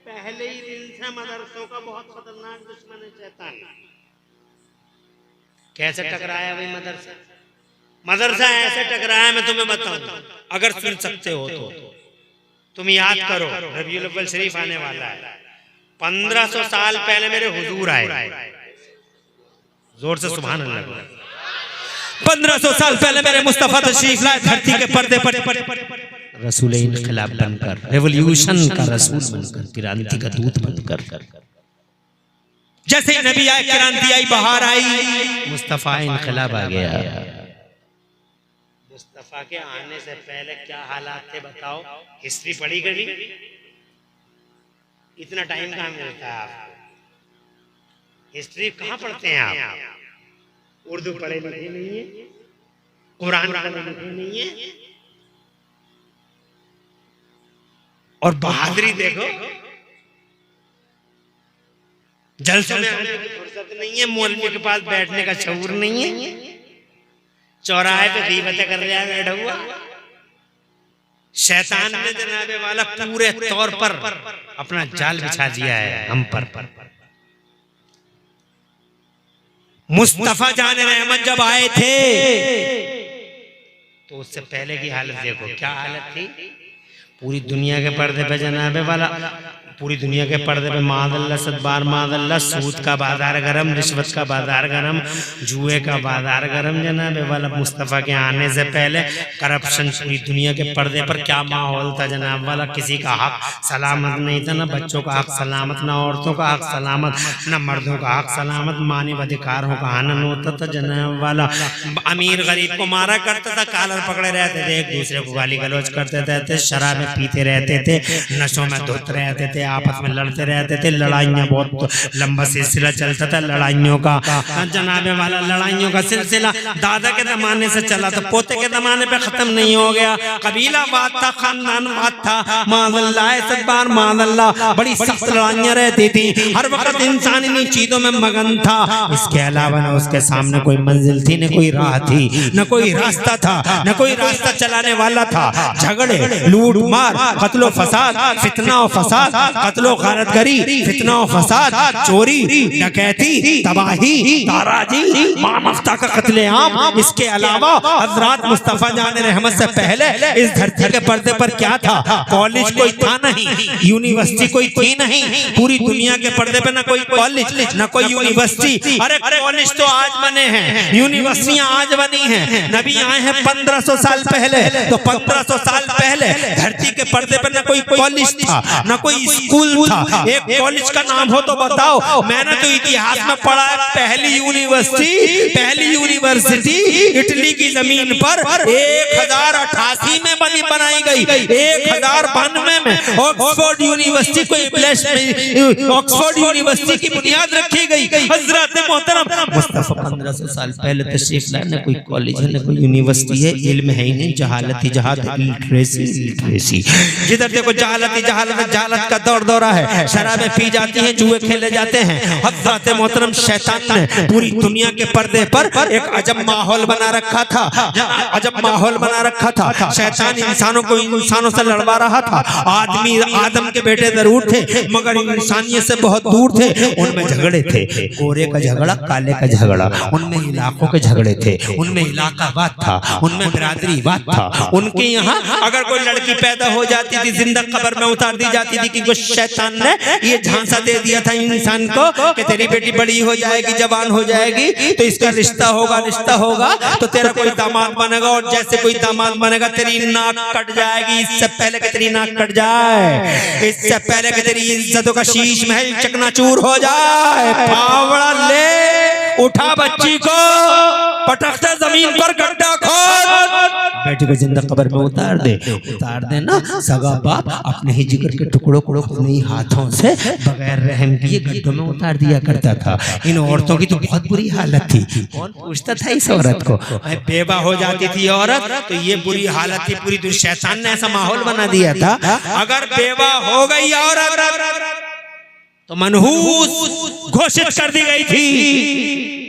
पहले ही दिन से मदरसों का बहुत खतरनाक दुश्मन है शैतान। कैसे टकराया भाई मदरसा? मदरसा ऐसे टकराया मैं तुम्हें बताऊं, अगर सुन सकते हो तो तुम याद करो, रबीउल अव्वल शरीफ आने वाला है। 1500 साल पहले मेरे हुजूर आए, जोर से सुभान अल्लाह। 1500 साल पहले मेरे मुस्तफा तशरीफ लाए धरती के पर्दे पर, रसूल इनकलाब बनकर, रेवोल्यूशन का रसूल बनकर, क्रांति का दूत बनकर। जैसे ही नबी आए क्रांति आई, बाहर आई, मुस्तफा इनकलाब आ गया। मुस्तफा के आने से पहले क्या हालात थे बताओ? हिस्ट्री पढ़ी कभी? इतना टाइम कहाँ मिलता है आपको? हिस्ट्री कहाँ पढ़ते हैं आप? उर्दू पढ़े लिखे नहीं है, कुरान पढ़े लिखे नहीं है, और बहादुरी देखो, जलसों में आने की फुर्सत नहीं है, मौलवी के पास बैठने का शऊर नहीं है, चौराहे पे गीबतें कर रहा है बैठा हुआ। शैतान ने जनाबे वाला पूरे तौर पर अपना जाल बिछा दिया है हम पर। मुस्तफा जाने रहमत जब आए थे तो उससे पहले की हालत देखो, क्या हालत थी? पूरी दुनिया के पर्दे पे जनाबे वाला, पूरी दुनिया के पर्दे पे मादल्ला सदबार मादल्ला, सूद का बाजार गरम, रिश्वत का बाजार गरम, जुए का बाजार गरम जनाबे वाला। मुस्तफ़ा के आने से पहले करप्शन पूरी दुनिया के पर्दे पर क्या माहौल था जनाब वाला। किसी का हक सलामत नहीं था, ना बच्चों का हक सलामत, ना औरतों का हक सलामत, ना मर्दों का हक सलामत, मानव अधिकारों का हनन होता था जनाब वाला। अमीर गरीब को मारा करता था, कॉलर पकड़े रहते थे, एक दूसरे को गाली गलौज करते रहते, शराब पीते रहते थे, नशों में धुत रहते थे, आपस में लड़ते रहते थे। लड़ाइयाँ बहुत लंबा सिलसिला चलता था लड़ाइयों का जनाबे वाला। लड़ाइयों का सिलसिला दादा के जमाने से चला तो पोते के जमाने पे खत्म नहीं हो गया। कबीला बात था, खानदान बात था, मादल्ला सदबार मादल्ला, बड़ी सख्त लड़ाइयाँ रहती थी। हर वक्त इंसान इन्हीं चीजों में मगन था। इसके अलावा न उसके सामने कोई मंजिल थी, न कोई राह थी, न कोई रास्ता था, न कोई रास्ता चलाने वाला था। झगड़े, लूट मार, कत्लो फसाद, फितना और फसाद, कत्लो गारतगरी, फितना और फसाद, चोरी, डकैती, तबाही, ताराजी, मानवता का कत्लेआम। इसके अलावा हजरत मुस्तफा जान रहमत से पहले इस धरती के पर्दे पर क्या था? कॉलेज कोई था नहीं, यूनिवर्सिटी कोई थी नहीं। पूरी दुनिया के पर्दे पर न कोई कॉलेज, न कोई यूनिवर्सिटी। अरे कॉलेज तो आज बने हैं, यूनिवर्सिटियां आज बनी हैं। नबी आए हैं 1500 साल पहले, तो 1500 साल पहले धरती के पर्दे पर न कोई कॉलेज था, न कोई स्कूल था। एक कॉलेज का नाम हो तो बताओ। मैंने तो इतिहास में पढ़ा है, पहली यूनिवर्सिटी इटली की जमीन पर 1088 में बनाई गई, 1092 में ऑक्सफोर्ड यूनिवर्सिटी को, ऑक्सफोर्ड यूनिवर्सिटी की बुनियाद रखी गई। हजरत मोहतरम मुस्तफा 1500 साल पहले तशरीफ लाए। न कोई कॉलेज है, न कोई यूनिवर्सिटी है, इल्म है ही नहीं, जहालत ही जहालत, लिटरेसी। जिधर देखो जहालत ही जहालत, जहालत का दौर दौरा है, शराबें पी जाती हैं, जुए खेले जाते हैं। हज़रत मोहतरम शैतान ने पूरी दुनिया के पर्दे पर एक अजब माहौल बना रखा था, अजब माहौल बना रखा था। शैतान इंसानों को इंसानों से लड़वा रहा था। आदमी आदम के बेटे जरूर थे मगर इंसानियत से बहुत दूर थे। उनमें झगड़े थे, गोरे का झगड़ा, काले का झगड़ा, उनमें इलाकों के झगड़े थे, उनमें इलाकावाद था, उनमें बिरादरीवाद था। उनके यहाँ अगर कोई लड़की पैदा हो जाती थी जिंदा कब्र में उतार दी जाती थी, क्योंकि शैतान ने ये झांसा दे दिया था इंसान को कि तेरी बेटी बड़ी हो जाएगी, जवान हो जाएगी तो इसका रिश्ता होगा तो तेरा कोई दामाद बनेगा, और जैसे कोई दामाद बनेगा तेरी नाक कट जाएगी। इससे पहले कि तेरी नाक कट जाए, इससे पहले कि तेरी इज्जतों का शीश महल चकनाचूर हो जाए, फावड़ा ले उठा बच्ची को, पटकते जमीन पर गड्ढा खोद, बेटी को जिंदा कब्र में उतार दे ना। सगा बाप अपने ही जिगर के टुकड़ों को अपने ही हाथों से बगैर रहम किए गड्ढों में उतार दिया करता था। इन औरतों की तो बहुत बुरी हालत थी। कौन पूछता था इस औरत को? बेवा हो जाती थी औरत तो ये बुरी हालत थी पूरी दुनिया। शैतान ने ऐसा माहौल बना दिया था, अगर बेवा हो गई औरत तो मनहूस घोषित कर दी गई थी।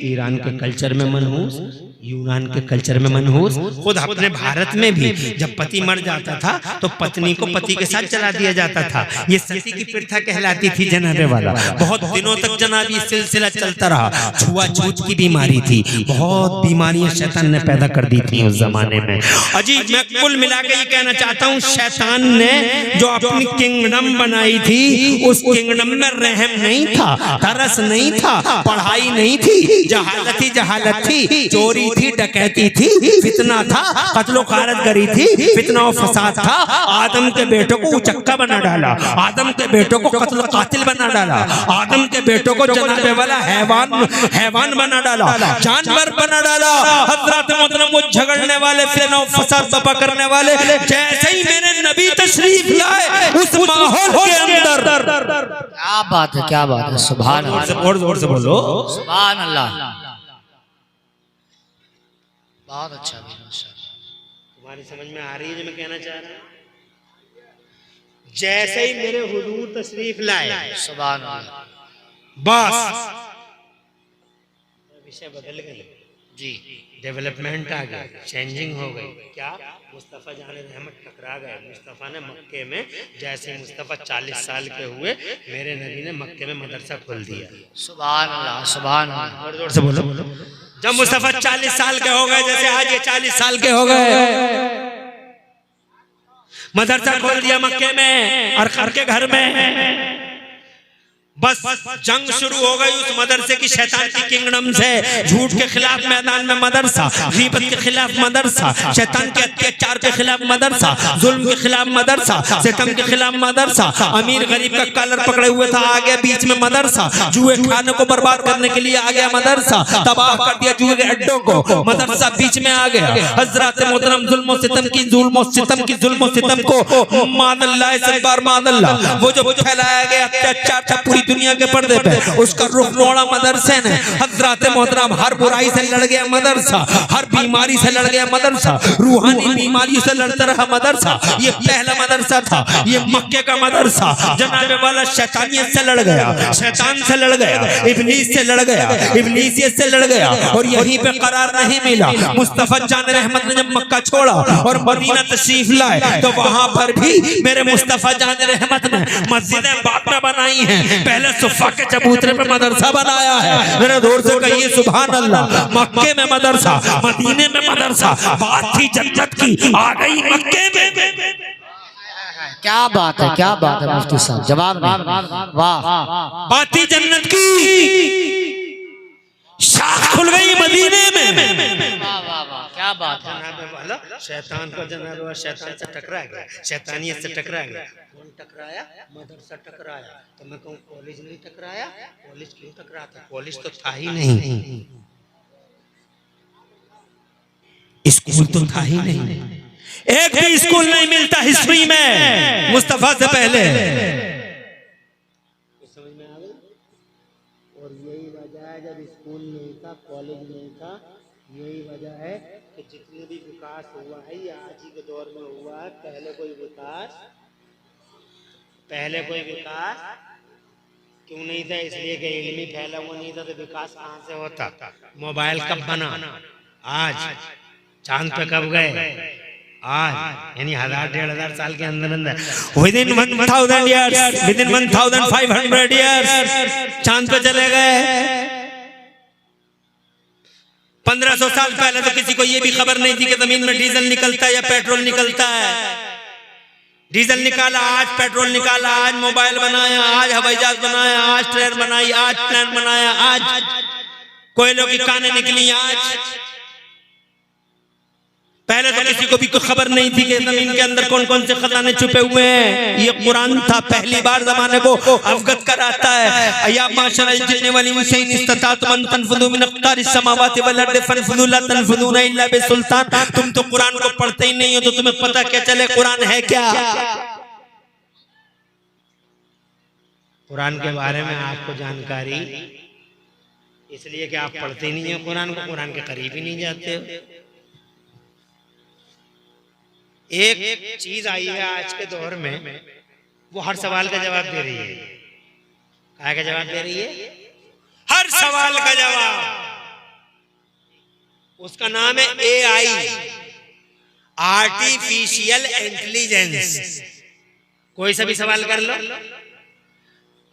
ईरान के कल्चर में मनहूस, यूनान के कल्चर में मनहूस, खुद अपने भारत में भी जब पति मर जाता था तो पत्नी को पति के साथ चला दिया जाता था। ये सती की प्रथा कहलाती थी जनाबे वाला। बहुत दिनों तक जनाब ये सिलसिला चलता रहा। छुआछूत की बीमारी थी, बहुत बीमारियां शैतान ने पैदा कर दी थी उस जमाने में। अजीब, मैं कुल मिला के ये कहना चाहता हूँ, शैतान ने जो अपनी किंगडम बनाई थी उस किंगडम में रहम नहीं था, तरस नहीं था, पढ़ाई नहीं थी, जहालत थी, चोरी थी, डकैती थी, फितना था, कत्लो गारतगरी थी, फितना और फसाद था। आदम के बेटों को उचक्का बना डाला, आदम के बेटों को कत्ल कातिल बना डाला, आदम के बेटों को जनाबे वाला हैवान बना डाला, जानवर बना डाला। हज़रत मोहतरम वो झगड़ने वाले, फितना और फसाद बपा करने वाले, जैसे ही मेरे नबी तशरीफ लाए उस माहौल के अंदर। क्या बात है, क्या बात है, सुभान अल्लाह, और जोर से बोलो सुभान अल्लाह। बहुत अच्छा, तुम्हारी समझ में आ रही है जो मैं कहना चाह रहा हूं? जैसे ही मेरे हुजूर तशरीफ लाए, सुभान अल्लाह, बस विषय बदल गए जी, डेवलपमेंट आ गया, चेंजिंग हो गई। क्या? मुस्तफ़ा जान रहमत टकरा गए। मुस्तफ़ा ने मक्के में, जैसे ही मुस्तफ़ा 40 साल के हुए, मेरे नबी ने मक्के में मदरसा खोल दिया। सुभान अल्लाह, सुभान अल्लाह, और जोर से बोलो। जब मुस्तफ़ा 40 साल के हो गए, जैसे आज ये 40 साल के हो गए, मदरसा खोल दिया मक्के में और खर के घर में। बस जंग शुरू हो गई उस मदरसे की, शैतान की किंगडम से। झूठ के खिलाफ मैदान में मदरसा, गीबत के खिलाफ मदरसा, शैतान के अत्याचार के खिलाफ मदरसा, जुल्म के खिलाफ मदरसा, सितम के खिलाफ मदरसा। अमीर गरीब का कॉलर पकड़े हुए था, आ गया बीच में मदरसा। जुए खाने को बर्बाद करने के लिए आ गया मदरसा, तबाह कर दिया जुए के अड्डों को, मदरसा बीच में आ गया। हज़रत मोहतरम जुल्म सितम की जुल्म सितम को मादल्लाह से बार मादल्लाह, वो जो फैलाया गया अत्याचार था पूरी दुनिया के पर्दे पे, उसका रुख मोड़ा मदरसे ने। हज़रत मोहतरम हर बुराई से लड़ गया मदरसा, हर बीमारी से लड़ गया मदरसा, रूहानी बीमारियों से लड़ता रहा मदरसा। ये पहला मदरसा था, ये मक्के का मदरसा। जनाबे वाला शैतानियत से लड़ गया, शैतान से लड़ गया, इब्लीस से लड़ गया, इब्लीसियत से लड़ गया, और यहीं पे करार नहीं मिला। मुस्तफ़ा जान रहमत ने जब मक्का छोड़ा और मदीना तशरीफ लाए, तो वहां पर भी मेरे मुस्तफ़ा जान रहमत ने मस्जिदें बाद में बनाई हैं, पहले सुफ़ा के चबूतरे पे मदरसा बनाया है। मेरे जोर से कहिए सुभान अल्लाह। मक्के में मदरसा, मदीने में मदरसा, बात थी जन्नत की, आ गई मक्के में। क्या बात है, क्या बात है मुफ्ती साहब, जवाब नहीं, वाह। बात थी जन्नत की, शाख खुल गई मदीने में। वाह वाह वाह, क्या बात है। शैतान को जनाब शैतान से टकरा गया, शैतानियत से टकरा गया। कौन टकराया? मदरसा टकराया। तो मैं कहूँ कॉलेज नहीं टकराया? कॉलेज क्यों टकराता? कॉलेज तो था ही नहीं, स्कूल तो था ही नहीं, एक भी स्कूल नहीं मिलता हिस्ट्री में मुस्तफा से पहले। समझ में आ गई? और यही वजह है जब स्कूल नहीं था, कॉलेज नहीं था, यही वजह है कि जितने भी विकास हुआ है ये आज ही के दौर में हुआ है। पहले कोई विकास पहले कोई विकास क्यों नहीं था? इसलिए कि इल्म ही फैला हुआ नहीं था, तो विकास कहाँ से होता? मोबाइल कब बना? आज। चांद पे कब गए? आज। यानी 1000-1500 साल के अंदर अंदर, विदिन 1000 इयर्स, विदिन 1500 इयर्स चांद पे चले गए। 1500 साल पहले तो किसी को ये भी खबर नहीं थी कि जमीन में डीजल निकलता है या पेट्रोल निकलता है। डीजल निकाला, आज पेट्रोल निकाला, आज मोबाइल बनाया, आज हवाई जहाज बनाया, आज ट्रेन बनाई, आज प्लेन बनाया, आज कोयलों की कानें निकली। आज पहले तो किसी को भी कोई खबर नहीं थी कि जमीन के अंदर कौन कौन से खजाने छुपे हुए हैं। ये कुरान था, पहली बार जमाने को अवगत कराता है। अया माशरल जिन्नि वल इंसी इन इस्ततातुम अन तनफुदू मिन अक़तारिस समावाति वल अर्दि फनफुदू ला तनफुदूना इल्ला बिसुल्तान। तुम तो कुरान को पढ़ते ही नहीं हो, तो तुम्हें पता क्या चले कुरान है क्या? कुरान के बारे में आपको जानकारी इसलिए कि आप पढ़ते ही नहीं हो कुरान को, कुरान के करीब ही नहीं जाते हो। एक चीज आई है आज के दौर में, वो हर सवाल का जवाब दे रही है। क्या का जवाब दे रही है? हर सवाल का जवाब। उसका नाम है AI, आर्टिफिशियल इंटेलिजेंस। कोई सा भी सवाल कर लो,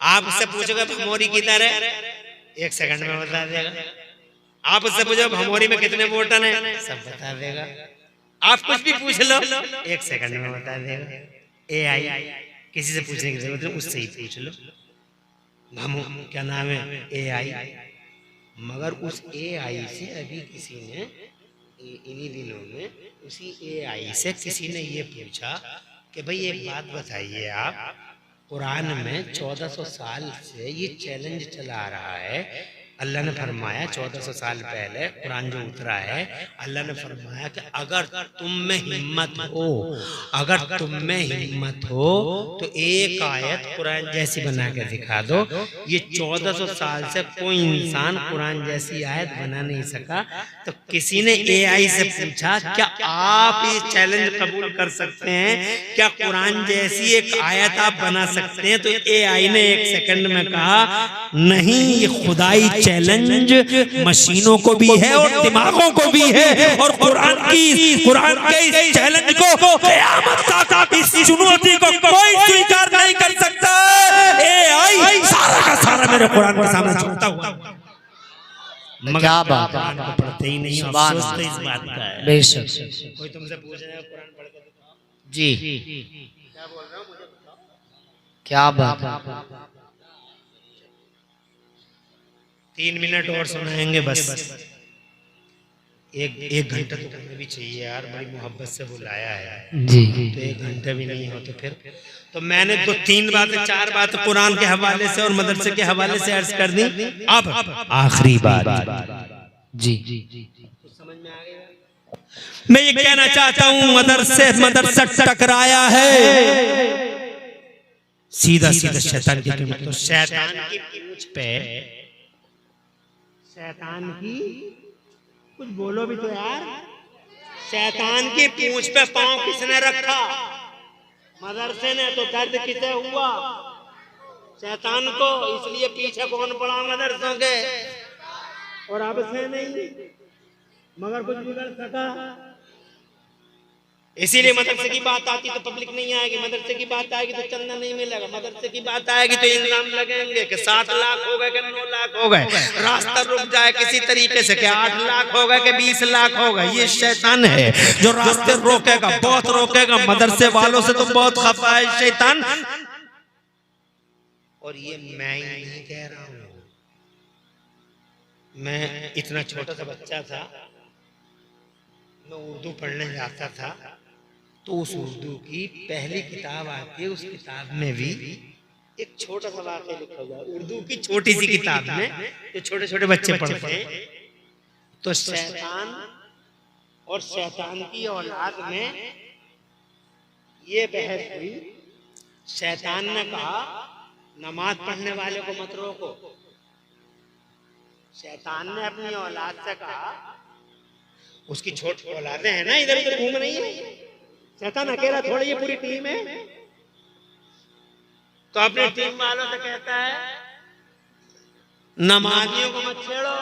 आप उससे पूछोगे भमोरी किधर है, 1 सेकंड में बता देगा। आप उससे पूछो भमोरी में कितने बटन है, सब बता देगा। आप कुछ भी पूछ लो, 1 सेकंड में बता देगा। AI, किसी से पूछने की जरूरत नहीं, उससे ही पूछ लो। क्या नाम है? AI। मगर उस AI से अभी किसी ने इन्हीं दिनों में उसी AI से किसी ने ये पूछा कि भाई एक बात बताइए, आप कुरान में 1400 साल से ये चैलेंज चला आ रहा है। अल्लाह ने फरमाया 1400 साल पहले कुरान जो उतरा है, अल्लाह ने फरमाया कि अगर तुम में हिम्मत हो, अगर तुम में हिम्मत हो तो एक आयत कुरान जैसी बना के दिखा दो। ये 1400 साल से कोई इंसान कुरान जैसी आयत बना नहीं सका। तो किसी ने AI से पूछा क्या आप ये चैलेंज कबूल कर सकते हैं? क्या कुरान जैसी एक आयत आप बना सकते हैं? तो AI ने 1 सेकंड में कहा नहीं, ये खुदाई चैलेंज मशीनों को भी है और दिमागों को भी है, और कुरान के इस चैलेंज को क़यामत तक इस चुनौती को कोई स्वीकार नहीं कर सकता। AI सारा का सारा मेरे कुरान के सामने झुकता हुआ। क्या बात कुरान को पढ़ते ही नहीं, अफसोस तो इस बात का है। बेशक। कोई तुमसे पूछ रहा है कुरान पढ़ के दिखाओ जी, क्या बोल रहा हूँ मुझे बताओ। क्या बात। 3 मिनट और सुनाएंगे बस। एक घंटा तो करना भी चाहिए यार, बड़ी मोहब्बत से बुलाया है जी। तो 1 घंटा भी नहीं हो तो फिर तो मैंने तो 3 बातें 4 बातें कुरान के हवाले से और मदरसे के हवाले से अर्ज कर दी। अब आखिरी बात जी, समझ में आ गया? मैं ये कहना चाहता हूँ, मदरसा टकराया है सीधा सीधा शैतान की कीमत। तो शैतान की पूंछ पे, शैतान की, कुछ बोलो भी तो यार, शैतान की पूंछ पे पांव किसने रखा? मदरसे ने। तो दर्द किसे हुआ? शैतान को। इसलिए पीछे कौन पड़ा मदरसों के? और अब से नहीं, मगर कुछ बिगड़ सका। इसीलिए मदरसे की बात आती तो पब्लिक नहीं आएगी, मदरसे की बात आएगी तो चंदा नहीं मिलेगा, मदरसे की बात आएगी तो इल्जाम लगेंगे कि 7 लाख हो गए कि 9 लाख हो गए, रास्ता रुक जाए किसी तरीके से कि 8 लाख हो गए कि 20 लाख हो गए। ये शैतान है जो रास्ते रोकेगा, बहुत रोकेगा। मदरसे वालों से तो बहुत खफा है शैतान। और ये मैं ही नहीं कह रहा हूँ, मैं इतना छोटा सा बच्चा था, मैं उर्दू पढ़ने जाता था तो उस उर्दू की पहली किताब आती है, उस किताब में भी एक छोटा सा वाक्य लिखा हुआ है। उर्दू की छोटी सी किताब में जो छोटे छोटे बच्चे पढ़ते हैं, तो शैतान और शैतान की औलाद में ये बहस हुई। शैतान ने कहा नमाज पढ़ने वाले को मत रोको। शैतान ने अपनी औलाद से कहा, उसकी छोटी औलादें हैं ना, इधर उधर घूम रही है, शैतान अकेला थोड़ी, ये पूरी टीम है। तो अपनी टीम वालों से कहता है नमाजियों को मत छेड़ो।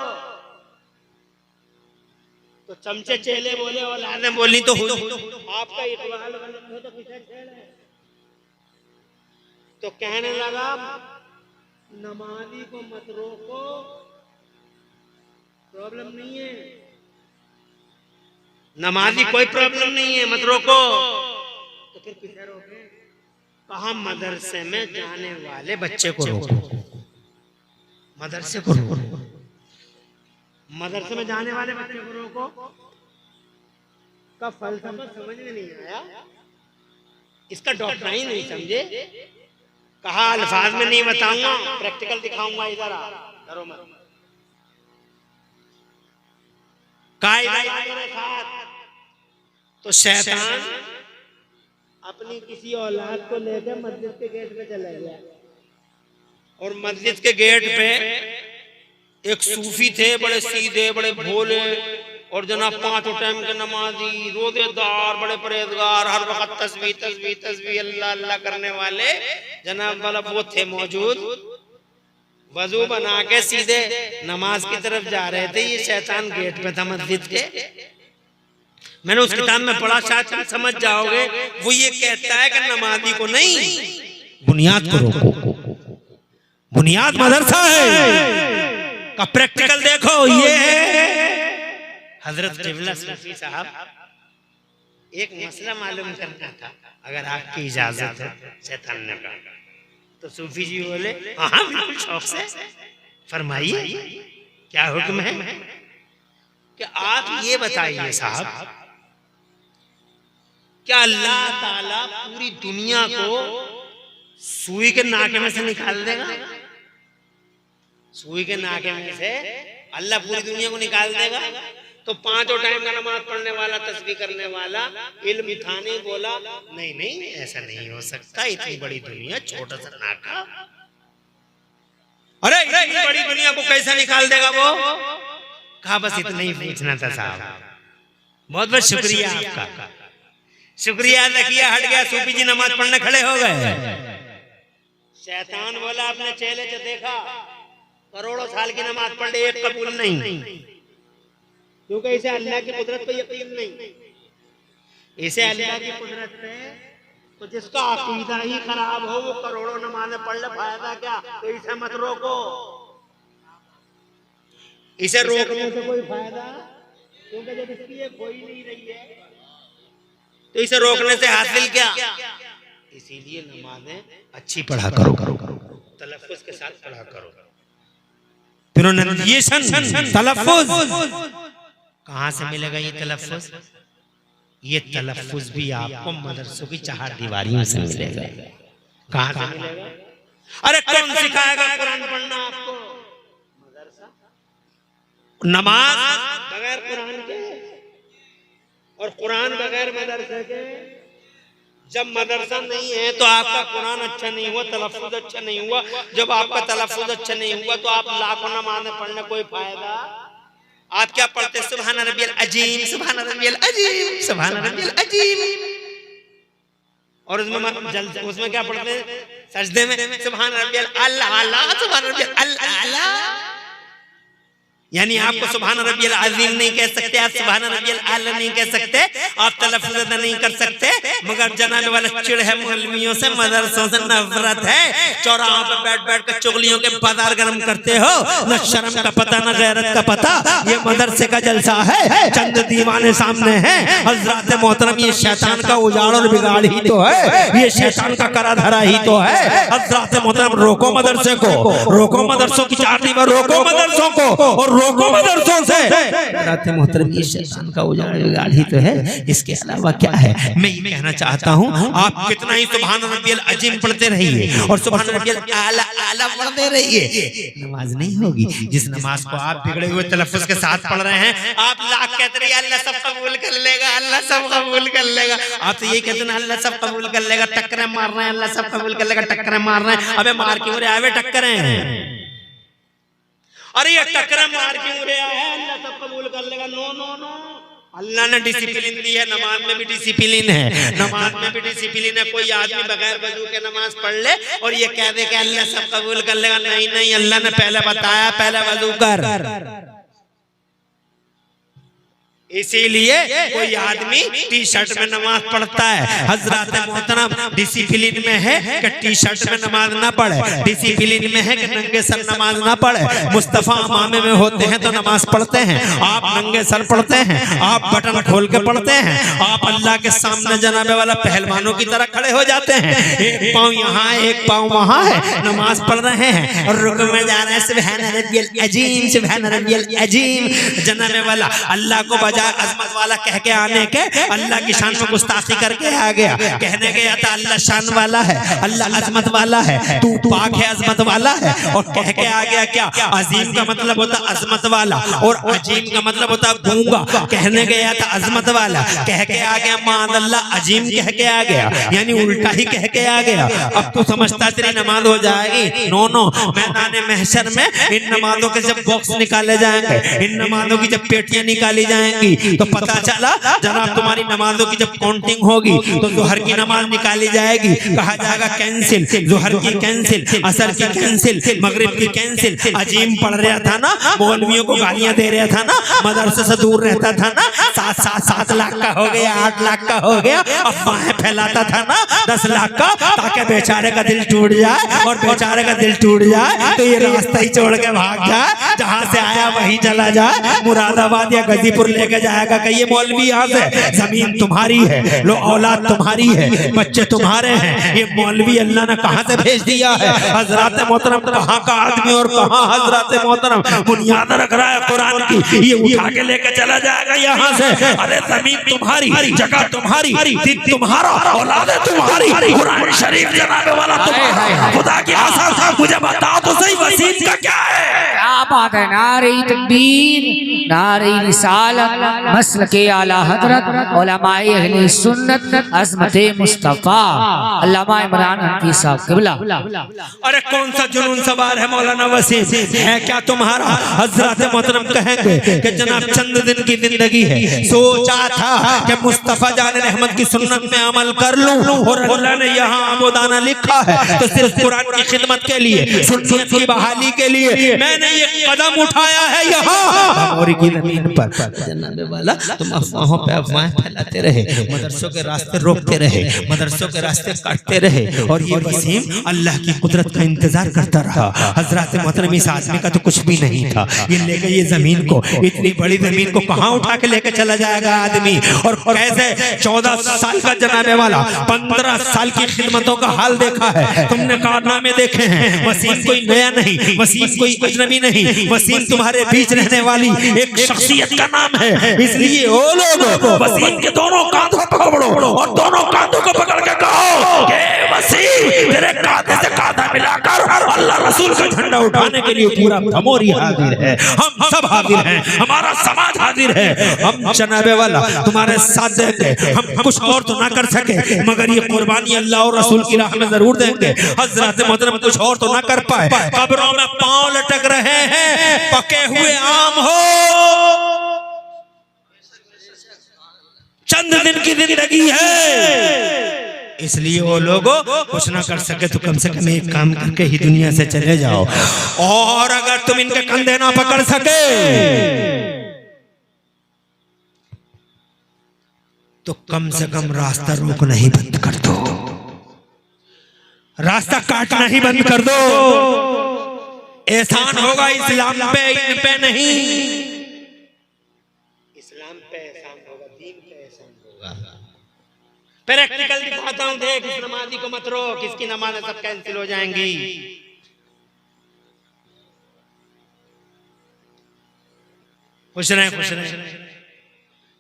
तो चमचे चेले बोले औलादें बोली तो आपका इकबाल गलत हो तो किसे छेड़े। तो कहने लगा नमाजी को मत रोको, प्रॉब्लम नहीं है, नमाजी कोई प्रॉब्लम नहीं है, मत रोको। तो फिर किसे रोके? कहा मदरसे में जाने वाले बच्चे को रोको, मदरसे को रोको, मदरसे में जाने वाले बच्चे को रोको। का फलसफा समझ में नहीं आया, इसका डॉक्टराइन नहीं समझे। कहा अल्फाज में नहीं बताऊंगा, प्रैक्टिकल दिखाऊंगा, इधर आ, डरो मत। मेरे साथ तो शैतान अपनी किसी औलाद को लेकर मस्जिद के गेट पे चला गया और मस्जिद के गेट पे एक सूफी थे, बड़े सीधे, बड़े भोले और जनाब 5 टाइम के नमाजी, रोजेदार, बड़े परहेजगार, हर वक्त तस्बीह तस्बीह तस्बीह अल्लाह अल्लाह करने वाले जनाब वाला वो थे मौजूद। वजू बना के सीधे नमाज की तरफ जा रहे थे। ये शैतान गेट पे था मस्जिद के। मैंने उस किताब में पढ़ा, शायद तुम समझ जाओगे। वो ये कहता है कि नमाजी को नहीं, बुनियाद को रोको, बुनियाद मदरसा है का प्रैक्टिकल देखो। ये हजरत क़िबला सूफी साहब, एक मसला मालूम करना था, अगर आपकी इजाजत है। शैतान ने कहा तो सूफी जी बोले हाँ बिल्कुल शौक से, फरमाइए क्या हुक्म है। कि आप ये बताइए साहब, क्या अल्लाह ताला पूरी दुनिया को सुई के नाके में से निकाल देगा? सुई के नाके में से अल्लाह पूरी दुनिया को निकाल देगा? तो 5 टाइम का नमाज पढ़ने वाला, तस्बीह करने वाला, इल्म था नहीं, बोला नहीं नहीं ऐसा नहीं हो सकता, इतनी बड़ी दुनिया, छोटा सा नाका, अरे इतनी बड़ी दुनिया को कैसे निकाल देगा वो? कहा बस इतना ही पूछना था साहब, बहुत बहुत शुक्रिया आपका, शुक्रिया अदा किया, हट गया। सूफी जी नमाज पढ़ने खड़े हो गए। शैतान बोला अपने चेले से देखा, करोड़ों साल की नमाज पढ़ ले, एक कबूल नहीं, क्योंकि इसे अल्लाह की कुदरत पे यकीन नहीं, इसे अल्लाह की कुदरत पे। तो जिसका अकीदा ही खराब हो वो करोड़ों नमाजें पढ़ ले, फायदा क्या? तो इसे मत रोको, इसे रोकने से कोई फायदा, क्योंकि जब इसकी एक कोई नहीं रही है तो इसे रोकने से हासिल क्या? इसीलिए नमाजें अच्छी पढ़ा करो, तलफ्फुज के साथ पढ़ा करो। प्रोनंसिएशन, तलफ्फुज कहाँ से मिलेगा? ये तलफ्फुज, ये तलफ्फुज भी आपको मदरसों की 4 दीवारियों से मिलेगा। कहाँ से मिलेगा? अरे कौन सिखाएगा कुरान पढ़ना आपको? मदरसा। नमाज बगैर कुरान के और कुरान बगैर मदरसे के। जब मदरसा नहीं है तो आपका कुरान अच्छा नहीं हुआ, तलफ्फुज अच्छा नहीं हुआ। जब आपका तलफ्फुज अच्छा नहीं हुआ तो आप लाखों नमाज़ें पढ़ने कोई फायदा। आप क्या पढ़ते? सुभान रब्बियल अजीम, सुभान रब्बियल अजीम, सुभान रब्बियल अजीम। और उसमें क्या पढ़ते हैं? सजदे में सुभान रब्बियल आला, सुभान रब्बियल आला। यानी आपको सुभान रब्बियल अज़ीम नहीं कह सकते, आप सुभान रब्बियल आला नहीं कह सकते, आप तलफ्फुज़ नहीं कर सकते। मगर जनाब वाला चिढ़ है मौलवियों से, मदरसों से नफरत है। चौराहों पे बैठ बैठ कर चुगलियों के बाजार गर्म करते हो, न शर्म का पता न गैरत का पता। ये मदरसे का जलसा है, चंद दीवाने सामने हैं। हज़रात मोहतरम, ये शैतान का उजाड़ और बिगाड़ ही तो है, ये शैतान का करा धरा ही तो है। हज़रात मोहतरम, रोको मदरसे को, रोको मदरसों की 4 दीवार, रोको मदरसों को और रोको मदरसों से। राते मोहतरम, ये शैतान का उजाड़ बिगाड़ ही तो है, इसके अलावा क्या है? मैं ये कहना चाहता हूँ, आप कितना ही सुभान रब्बियल अजीम पढ़ते रहिए और सुभान रब्बियल आला आला पढ़ते रहिए, नमाज नहीं होगी। जिस नमाज को आप बिगड़े हुए तलफ्फुज के साथ पढ़ रहे हैं, आप लाख कहते रहिए अल्लाह सब कबूल कर लेगा, अल्लाह सब कबूल कर लेगा। आप तो यही कहते हैं अल्लाह सब कबूल कर लेगा, टक्करें मार रहे हैं, अल्लाह सब कबूल कर लेगा, टक्करें मार रहे हैं। अबे मार क्यों रहे? आवे टक्करें, अरे ये टक्कर मार के उड़े आया, अल्लाह सब कबूल कर लेगा। नो नो नो, अल्लाह ने डिसिप्लिन दी है, नमाज में भी डिसिप्लिन है, नमाज में भी डिसिप्लिन है। कोई आदमी बगैर वजू के नमाज पढ़ ले और ये कह दे कि अल्लाह सब कबूल कर लेगा, नहीं नहीं, अल्लाह ने पहले बताया पहले वजू कर। इसीलिए कोई आदमी टी शर्ट में नमाज पढ़ता है, हजरत मोहतरम डिसिप्लिन में है कि टी शर्ट में नमाज ना पढ़े, डिसिप्लिन में है कि नंगे सर नमाज ना पढ़े। मुस्तफा मामे में होते हैं तो नमाज पढ़ते हैं, आप नंगे सर पढ़ते हैं, आप बटन खोल के पढ़ते हैं, आप अल्लाह के सामने जनाबे वाला पहलवानों की तरह खड़े हो जाते हैं, एक पाँव यहाँ एक पाँव वहाँ है, नमाज पढ़ रहे हैं और रुकू में जा रहे हैं, सुबहान रब्बियल अजीम, सुबहान रब्बियल अजीम। जनाबे वाला अल्लाह को अजमत वाला कह के आने के अल्लाह की शान में गुस्ताखी करके आ गया, कहने गया था अल्लाह शान वाला है, अल्लाह अजमत वाला है, तू पाक है अजमत वाला है, और कह के आ गया क्या, अजीम का मतलब होता अजमत वाला और अजीम का मतलब होता गूंगा। कहने गया था अजमत वाला, कह के आ गया मादल्ला अजीम कह के आ गया, यानी उल्टा ही कह के आ गया। अब तू समझता तेरी नमाज हो जाएगी? नो नो, मैदान महशर में इन नमाजों के जब बॉक्स निकाले जाएंगे, इन नमाजों की जब पेटियां निकाली जाएंगी तो पता चला जनाब तुम्हारी नमाजों की जब काउंटिंग होगी तो जोहर की नमाज निकाली जाएगी, कहा जाएगा कैंसिल, जोहर की कैंसिल, असर की कैंसिल, मगरिब की कैंसिल। अजीम पढ़ रहा था ना, मौलवियों को गालियां दे रहा था ना, मदरसे से दूर रहता था ना, 7 लाख का हो गया, 8 लाख का हो गया, अफवाहें फैलाता था ना 10 लाख का, ताकि बेचारे का दिल टूट जाए, और बेचारे का दिल टूट जाए तो ये रास्ता ही छोड़ के भाग जाए, जहां से आया वहीं चला जाए, मुरादाबाद या गाजीपुर लेके जाएगा कि ये मौलवी यहाँ से, जमीन तुम्हारी है, लो औलाद तुम्हारी है, बच्चे तुम्हारे हैं, ये मौलवी अल्लाह ने कहां से भेज दिया है? हजरत मोहतरम कहां का आदमी और कहां हजरत मोहतरम बुनियाद रख रहा है कुरान की, ये उठा के लेके चला जाएगा यहाँ से। अरे जमीन तुम्हारी, जगह तुम्हारी, दिन तुम्हारा, औलाद तुम्हारी, कुरान शरीफ जनाबे वाला तुम्हारा। खुदा की आसा मुझे बताओ तो सही वसीम का क्या है? क्या बात है, नारे तकबीर, नारे रिसालत, मसल के आला हजरत उलमाए अहले सुन्नत अज़मत मुस्तफ़ा अल्लामा इमरान हनफी साहब क़िबला। अरे कौन सा जुनून सवार है मौलाना वसीम, है क्या तुम्हारा? हजरत मोहतरम कहेंगे कि जनाब चंद दिन की जिंदगी है, सोचा था कि मुस्तफ़ा जान रहमत की सुन्नत में अमल कर लूं, और अल्लाह ने यहाँ आमोदाना लिखा है तो सिर्फ कुरान की खिदमत के लिए, सुन्नत की बहाली के लिए मैंने ये कदम उठाया है यहाँ और की जमीन पर। जनाबे वाला तुम अफवाहों पे अफवाहें फैलाते रहे, मदरसों के रास्ते रोकते रहे, मदरसों के रास्ते काटते रहे, और ये वसीम अल्लाह की कुदरत का इंतजार करता रहा। हजरत मोहतरम इस आदमी का तो कुछ भी नहीं था, ये लेके ये जमीन को, इतनी बड़ी जमीन को कहाँ उठा के लेके चला जाएगा आदमी? और कैसे 14 साल का जनाबे वाला 15 साल की खिदमतों का हाल देखा है तुमने, कारनामे देखे हैं। वसीम कोई नया नहीं, वसीम कोई अजनबी नहीं, वसीम तुम्हारे बीच रहने वाली एक शख्सियत का नाम है। इसलिए ओ लोग वसीम के दोनों कांधों को पकड़ो और दोनों कांधों को पकड़ के कहो कि वसीम तेरे कांधे से कांधा मिलाकर अल्लाह रसूल का झंडा उठाने के लिए पूरा भमोरी हाजिर है, हम सब हाजिर हैं, हमारा समाज हाजिर है, हम जनाबे वाला तुम्हारे साथ देंगे। हम कुछ और तो ना कर सके मगर ये कुर्बानी अल्लाह और रसूल की राह में जरूर देंगे। हजरत मोहतरम कुछ और तो ना कर पाए, कब्रों में पांव लटक रहे हैं, पके हुए आम हो, चंद दिन की जिंदगी है। इसलिए वो लोगों कुछ ना कर सके तो कम से कम एक काम करके ही दुनिया से चले जाओ, और अगर तुम इनके कंधे ना पकड़ सके तो कम से कम रास्ता रोकना ही बंद कर दो, रास्ता काटना ही बंद कर दो। एहसान होगा इस्लाम पे, इन पे नहीं। इस्लाम पे एहसान होगा, दीन पे एहसान होगा। प्रैक्टिकल दिखाता हूं, देख इस नमाजी को मत रोक, इसकी नमाज़ें सब कैंसिल हो जाएंगी। खुश रहे,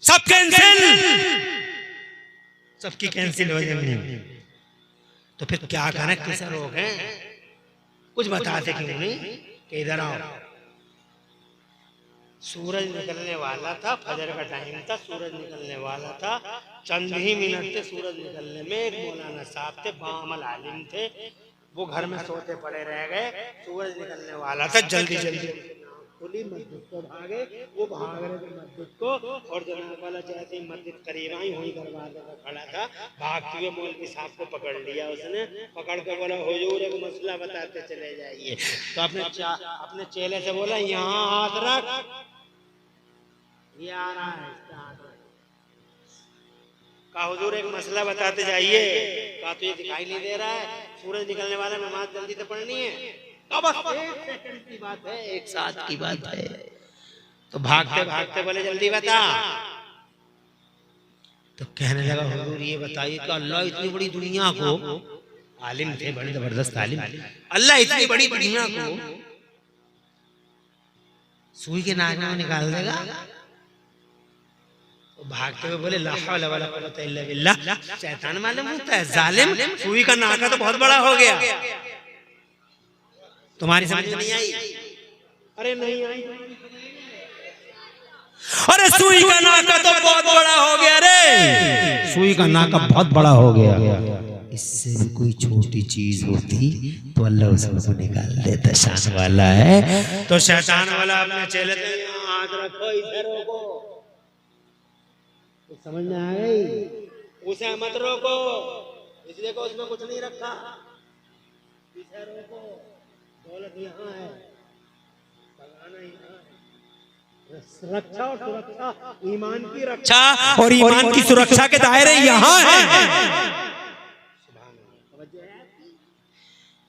सब कैंसिल, सबकी कैंसिल हो जाएंगी। तो फिर क्या करें, किसे रोकें? कुछ बताते क्यों नहीं कि इधर आओ। सूरज निकलने वाला था, फजर का टाइम था, सूरज निकलने वाला था, चंद ही मिनट थे सूरज निकलने में। एक मौलाना साहब थे, बामल आलिम थे, वो घर में सोते पड़े रह गए। सूरज निकलने वाला था, जल्दी जल्दी खुली, मस्जिद को भागे, वो भाग रहे थे मस्जिद को, और जनाब वाला जैसे ही मस्जिद करीब आई, वहीं दरवाजे पर खड़ा था, भागते हुए मौलवी साहब को पकड़ लिया उसने, पकड़ कर बोला हुजूर एक मसला बताते चले जाइए। तो अपने चेले से बोला यहाँ हाथ रख, ये आ रहा है, इसका हाथ रख। कहा हुजूर एक मसला बताते जाइए। कहा तो ये दिखाई नहीं दे रहा है, सूरज निकलने वाला, नमाज जल्दी से पढ़नी है। बस 1 सेकंड की बात है, 1 साथ की बात है। तो भागते भागते बोले जल्दी बता। तो कहने लगा हुजूर ये बताइए कि अल्लाह इतनी बड़ी दुनिया को, आलिम थे बड़े जबरदस्त आलिम, अल्लाह इतनी बड़ी दुनिया को सुई के नाक में निकाल देगा? तो भागते हुए बोले ला हौला वला कुव्वता इल्ला बिल्लाह। शैतान मालूम होता है जालिम, सुई का नाका तो बहुत बड़ा हो गया। तुम्हारी समझ में नहीं आई? अरे नहीं आई। अरे सुई का नाका तो बहुत बड़ा हो गया रे, सुई का नाका बहुत बड़ा हो गया। इससे भी कोई छोटी चीज होती तो अल्लाह उसको निकाल देता, शान वाला है। तो शैतान वाला अपने चेले से हाथ रखो, इधर रोको, समझ में आ गई? उसे मत रोको, इसलिए को उसमें कुछ नहीं रखा, इधर रोको, दौलत यहाँ है, भगाना यहाँ है, रक्षा और सुरक्षा, ईमान की रक्षा और ईमान की सुरक्षा के दायरे यहाँ हैं।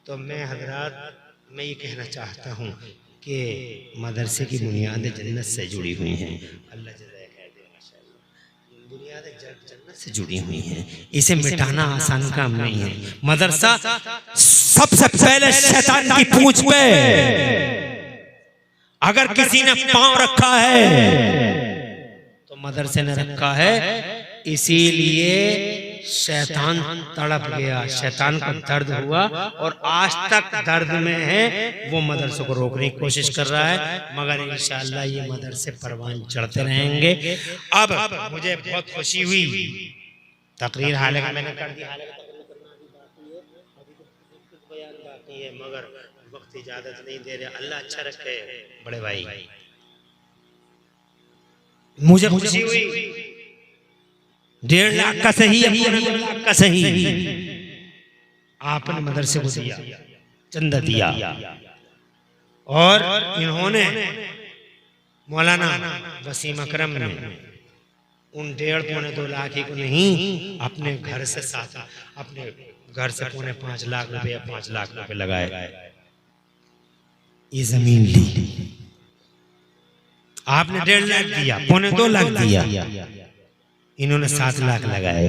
तो मैं हजरात मैं ये कहना चाहता हूँ कि मदरसे की बुनियादें जन्नत से जुड़ी हुई हैं। अल्लाह जज़ा खैर दे, माशाअल्लाह। बुनियादें जन्नत से जुड़ी हुई हैं, इसे मिटाना आसान काम नहीं है। मदरसा सबसे पहले शैतान की पूंछ पे अगर किसी ने पांव रखा है तो मदरसे ने रखा है, इसीलिए शैतान तड़प गया, शैतान को दर्द हुआ और आज तक दर्द में है। वो मदरसे को रोकने की कोशिश कर रहा है, मगर इंशाअल्लाह ये मदरसे परवान चढ़ते रहेंगे। अब मुझे बहुत खुशी हुई, तकरीर हालांकि मैंने कर दी, हालांकि तकरीर करना भी बाकी है, अभी तो बयान बाकी है, मगर वक्त इजाजत नहीं दे रहे। अल्लाह अच्छा रखे बड़े भाई। मुझे खुशी हुई, 1.5 लाख का सही, 1 लाख का सही आपने मदरसे को दिया, चंदा दिया, और इन्होंने मौलाना वसीम अकरम ने उन 1.5-2 लाख ही को नहीं, अपने घर से अपने घर से 4.5 लाख रुपए, 5 लाख रुपए लगाए, ये जमीन ली। आपने 1.5 लाख दिया, 2.25 लाख दिया, इन्होंने 7 लाख लगाए।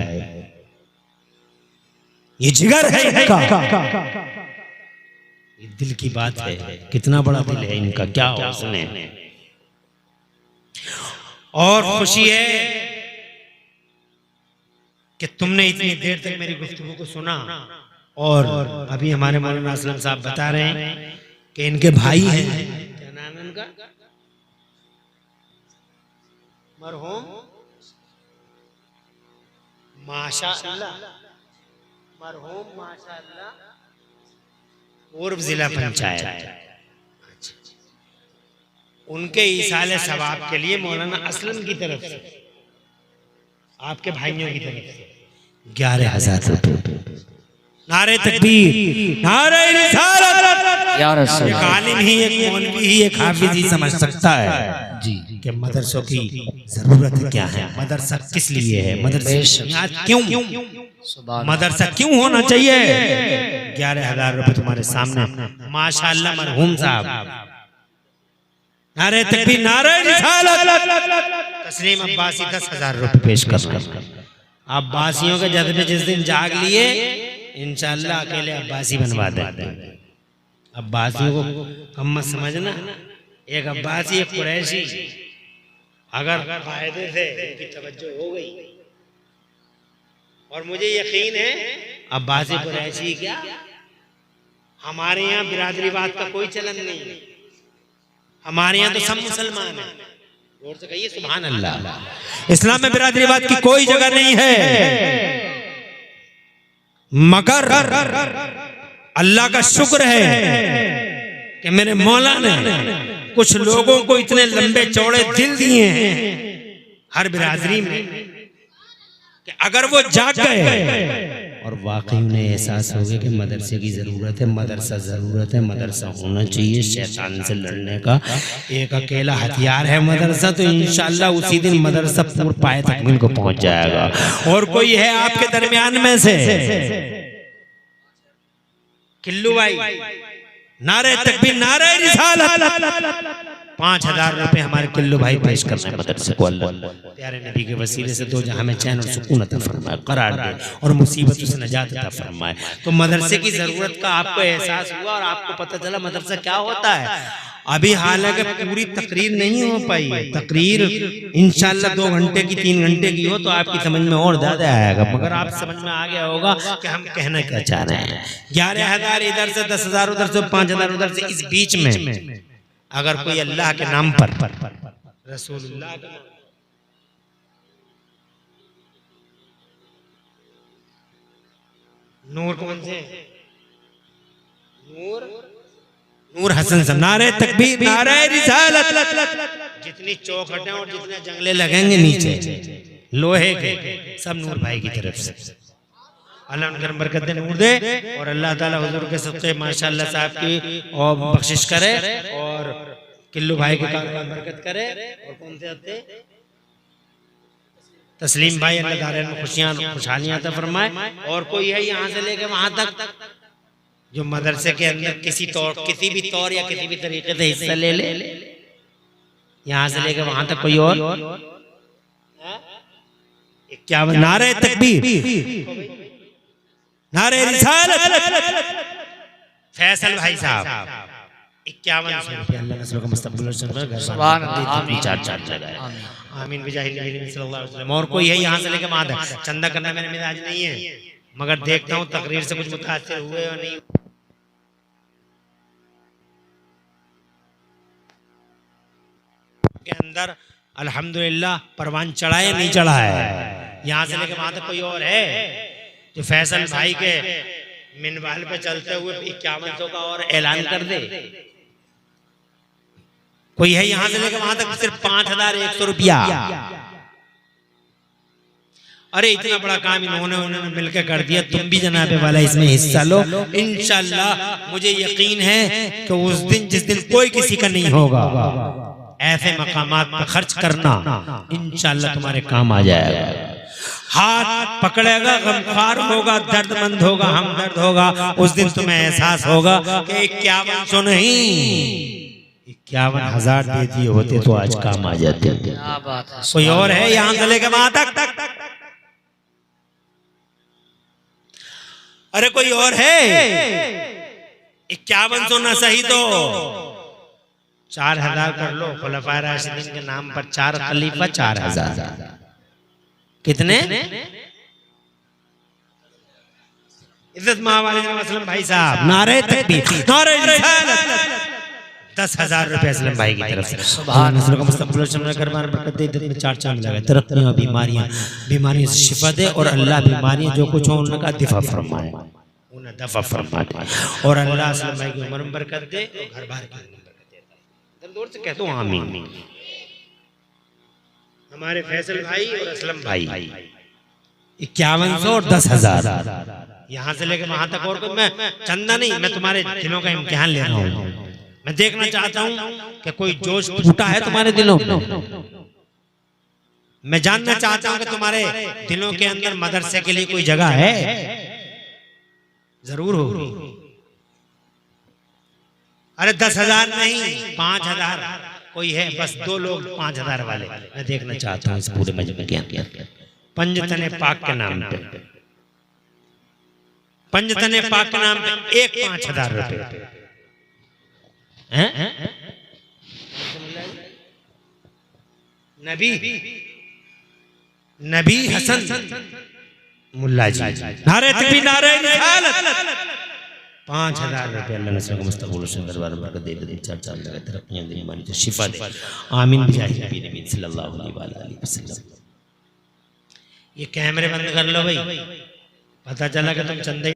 ये जिगर है इनका, ये दिल की बात है, कितना बड़ा दिल है इनका, क्या उसने। और खुशी है कि तुमने इतनी देर तक मेरी गुफ्तगू को सुना। और अभी हमारे मौलाना असलम साहब बता रहे हैं कि इनके भाई हैं, क्या नाम है उनका, मरहूम माशाअल्लाह, मरहूम माशाअल्लाह पूर्व जिला पंचायत, उनके इसाले सवाब के लिए मौलाना असलम की तरफ से, आपके भाइयों की तरफ से 11,000 रुपए। नारे तकबीर, नारे रिसालत। या रसूल, एक आलिम ही, एक मौलवी ही, एक हाफिज ही समझ सकता है जी कि मदरसों की जरूरत क्या है, मदरसा किस लिए है, मदरसा क्यों, मदरसा क्यों होना चाहिए। 11,000 रुपए तुम्हारे सामने माशाअल्लाह मरहूम साहब। नारे तकबीर, नारे रिसालत। तस्लीम अब्बासी 10,000 रुपए पेश कर रहे हैं। अब्बासियों के जज्बे जिस दिन जाग लिए, इंशाअल्लाह अकेले अब्बासी बनवा देते हैं। अब्बासियों को कम मत समझना, एक अब्बासी एक कुरैशी अगर फायदे से उनकी तवज्जो हो गई, और मुझे यकीन है अब्बासी कुरैशी क्या, हमारे यहाँ बिरादरीवाद का कोई चलन नहीं है, हमारे यहाँ तो सब मुसलमान हैं। जोर से कहिए सुभान अल्लाह। इस्लाम में बिरादरीवाद की कोई जगह नहीं है, मगर अल्लाह का शुक्र है कि मेरे मौला ने कुछ लोगों को इतने लंबे चौड़े दिल दिए हैं हर बिरादरी में कि अगर वो जाग गए और वाकई उन्हें एहसास हो गया कि मदरसे की ज़रूरत है, मदरसा ज़रूरत है, मदरसा होना चाहिए, शैतान से लड़ने का एक अकेला हथियार है मदरसा, तो इंशाअल्लाह उसी दिन मदरसा पूर्ण पाए तकमील को पहुंच जाएगा। और कोई है आपके दरमियान में से किल्लू भाई, नारे तकबीर, नारे रिसालत, 5,000 रुपए हमारे किल्लू भाई पेश करना है मदरसे को। अल्लाह प्यारे नबी के वसीले से दो जहां में चैन और सुकून अता फरमाए, करार दे और मुसीबतों से नजात अता फरमाए। तो मदरसे की जरूरत का आपको एहसास हुआ और आपको पता चला मदरसा क्या होता है। अभी हालांकि पूरी तकरीर नहीं हो पाई है, तकरीर इंशाअल्लाह 2 घंटे की 3 घंटे की हो तो आपकी समझ में और ज्यादा आएगा, मगर आप समझ में आ गया होगा कि हम कहना क्या चाह रहे हैं। 11,000 इधर से, 10,000 उधर से, 5,000 उधर से, इस बीच में अगर कोई अल्लाह के नाम पर, रसूलुल्लाह के नाम, नूर कौन से, नूर हसन साहब, नारे तकबीर, नारे रिसालत, जितनी चौखटें और जितने जंगले लगेंगे नीचे लोहे के, सब नूर भाई की तरफ से। अल्लाह उनके बरकत दे, नूर दे, और अल्लाह ताला हुजूर के सबसे माशाअल्लाह साहब की और बख्शिश करे और किल्लू भाई के कारोबार बरकत करे। और कौन से आते तस्लीम भाई, अल्लाह ताला में खुशियां खुशहालियां अता फरमाए। और कोई है यहाँ से लेके वहां तक जो मदरसे के अंदर किसी भी तौर या किसी भी तरीके से हिस्सा ले ले, यहाँ से लेके वहां तक कोई और 51 नारे तकबीर, नारे रिसालत, फैसल भाई साहब 5100 रुपया, अल्लाह नस्लों का मुस्तकबिल और सुभान अल्लाह, 4 जगह, आमीन बिजाहिल नबी सल्लल्लाहु अलैहि वसल्लम। और कोई है यहाँ से लेके वहां तक, चंदा करना मेरे मिजाज नहीं है, मगर देखता हूँ तकरीर से कुछ मुतासिर हुए और नहीं के अंदर अल्हम्दुलिल्लाह परवान चढ़ा है नहीं चढ़ा है। यहाँ से लेके वहां तक कोई और है जो फैसल भाई के मिनवाल पे चलते हुए 5100 का और ऐलान कर दे। कोई है यहाँ से लेकर वहां तक सिर्फ 5,100 रुपया। अरे इतना बड़ा काम इन्होंने मिलकर कर दिया, तुम भी जनाबे वाला इसमें हिस्सा लो। इंशाअल्लाह मुझे यकीन है कि उस दिन जिस दिन कोई किसी का नहीं होगा, ऐसे मकामात पर खर्च करना इंशाअल्लाह तुम्हारे काम आ जाएगा। हाथ पकड़ेगा, गमखार होगा, दर्दमंद होगा, हमदर्द होगा, उस दिन तुम्हें एहसास होगा कि 5100 नहीं 51,000 दे दिए होते तो आज काम आ जाते। कोई और है यहाँ से लेकर वहां तक? अरे कोई और है? 5100 ना सही तो 4,000 कर लो। खुलफाए राशिदीन के नाम पर 4 खलीफा 4,000 कितने? इज्जत मावाली असलम भाई साहब, नारे तकबीर, नारे रिसालत, 10,000 रुपए असलम भाई की तरफ से। सुभान अल्लाह, 4 चांद लगे, तरक्कियां, बीमारियां से शिफा दे, और अल्लाह बीमारियां जो कुछ हो उनका दिफा फरमाए, उन्हें दफा फरमा दे, और अल्लाह असलम भाई की उम्र में बरकत दे और घर बार की बरकत दे। दूर से कहता हूँ आमीन। हमारे फैसल भाई और असलम भाई 5100 और 10,000 यहाँ से लेकर वहां तक। और कोई मैं चंदा नहीं, मैं तुम्हारे दिलों का इम्तिहान ले रहा हूँ। मैं देखना चाहता हूँ कि कोई जोश फूटा है तुम्हारे दिलों में। मैं जानना चाहता हूँ कि तुम्हारे दिलों के अंदर मदरसे के लिए कोई जगह है। जरूर होगी। अरे 10,000 नहीं, 5,000 कोई है? बस 2 लोग 5,000 वाले मैं देखना चाहता हूँ इस पूरे मजमे के अंदर। पंजतने पाक के नाम पे, पंजतने पाक के नाम पे एक 5,000 रुपए। नबी हसन मुल्ला जी, नारे तकबीर, नारे रिसालत, 5,000 रुपए। अल्लाह नस्ल को मुस्तकबिल से दरबार में बरकत दे दे, 4 चांद लगे, तरक्कियां दे, बीमारी से शिफा दे, आमीन बिजाहि नबी सल्लल्लाहु अलैहि वसल्लम। ये कैमरे बंद कर लो भाई, पता चला कि तुम चंदे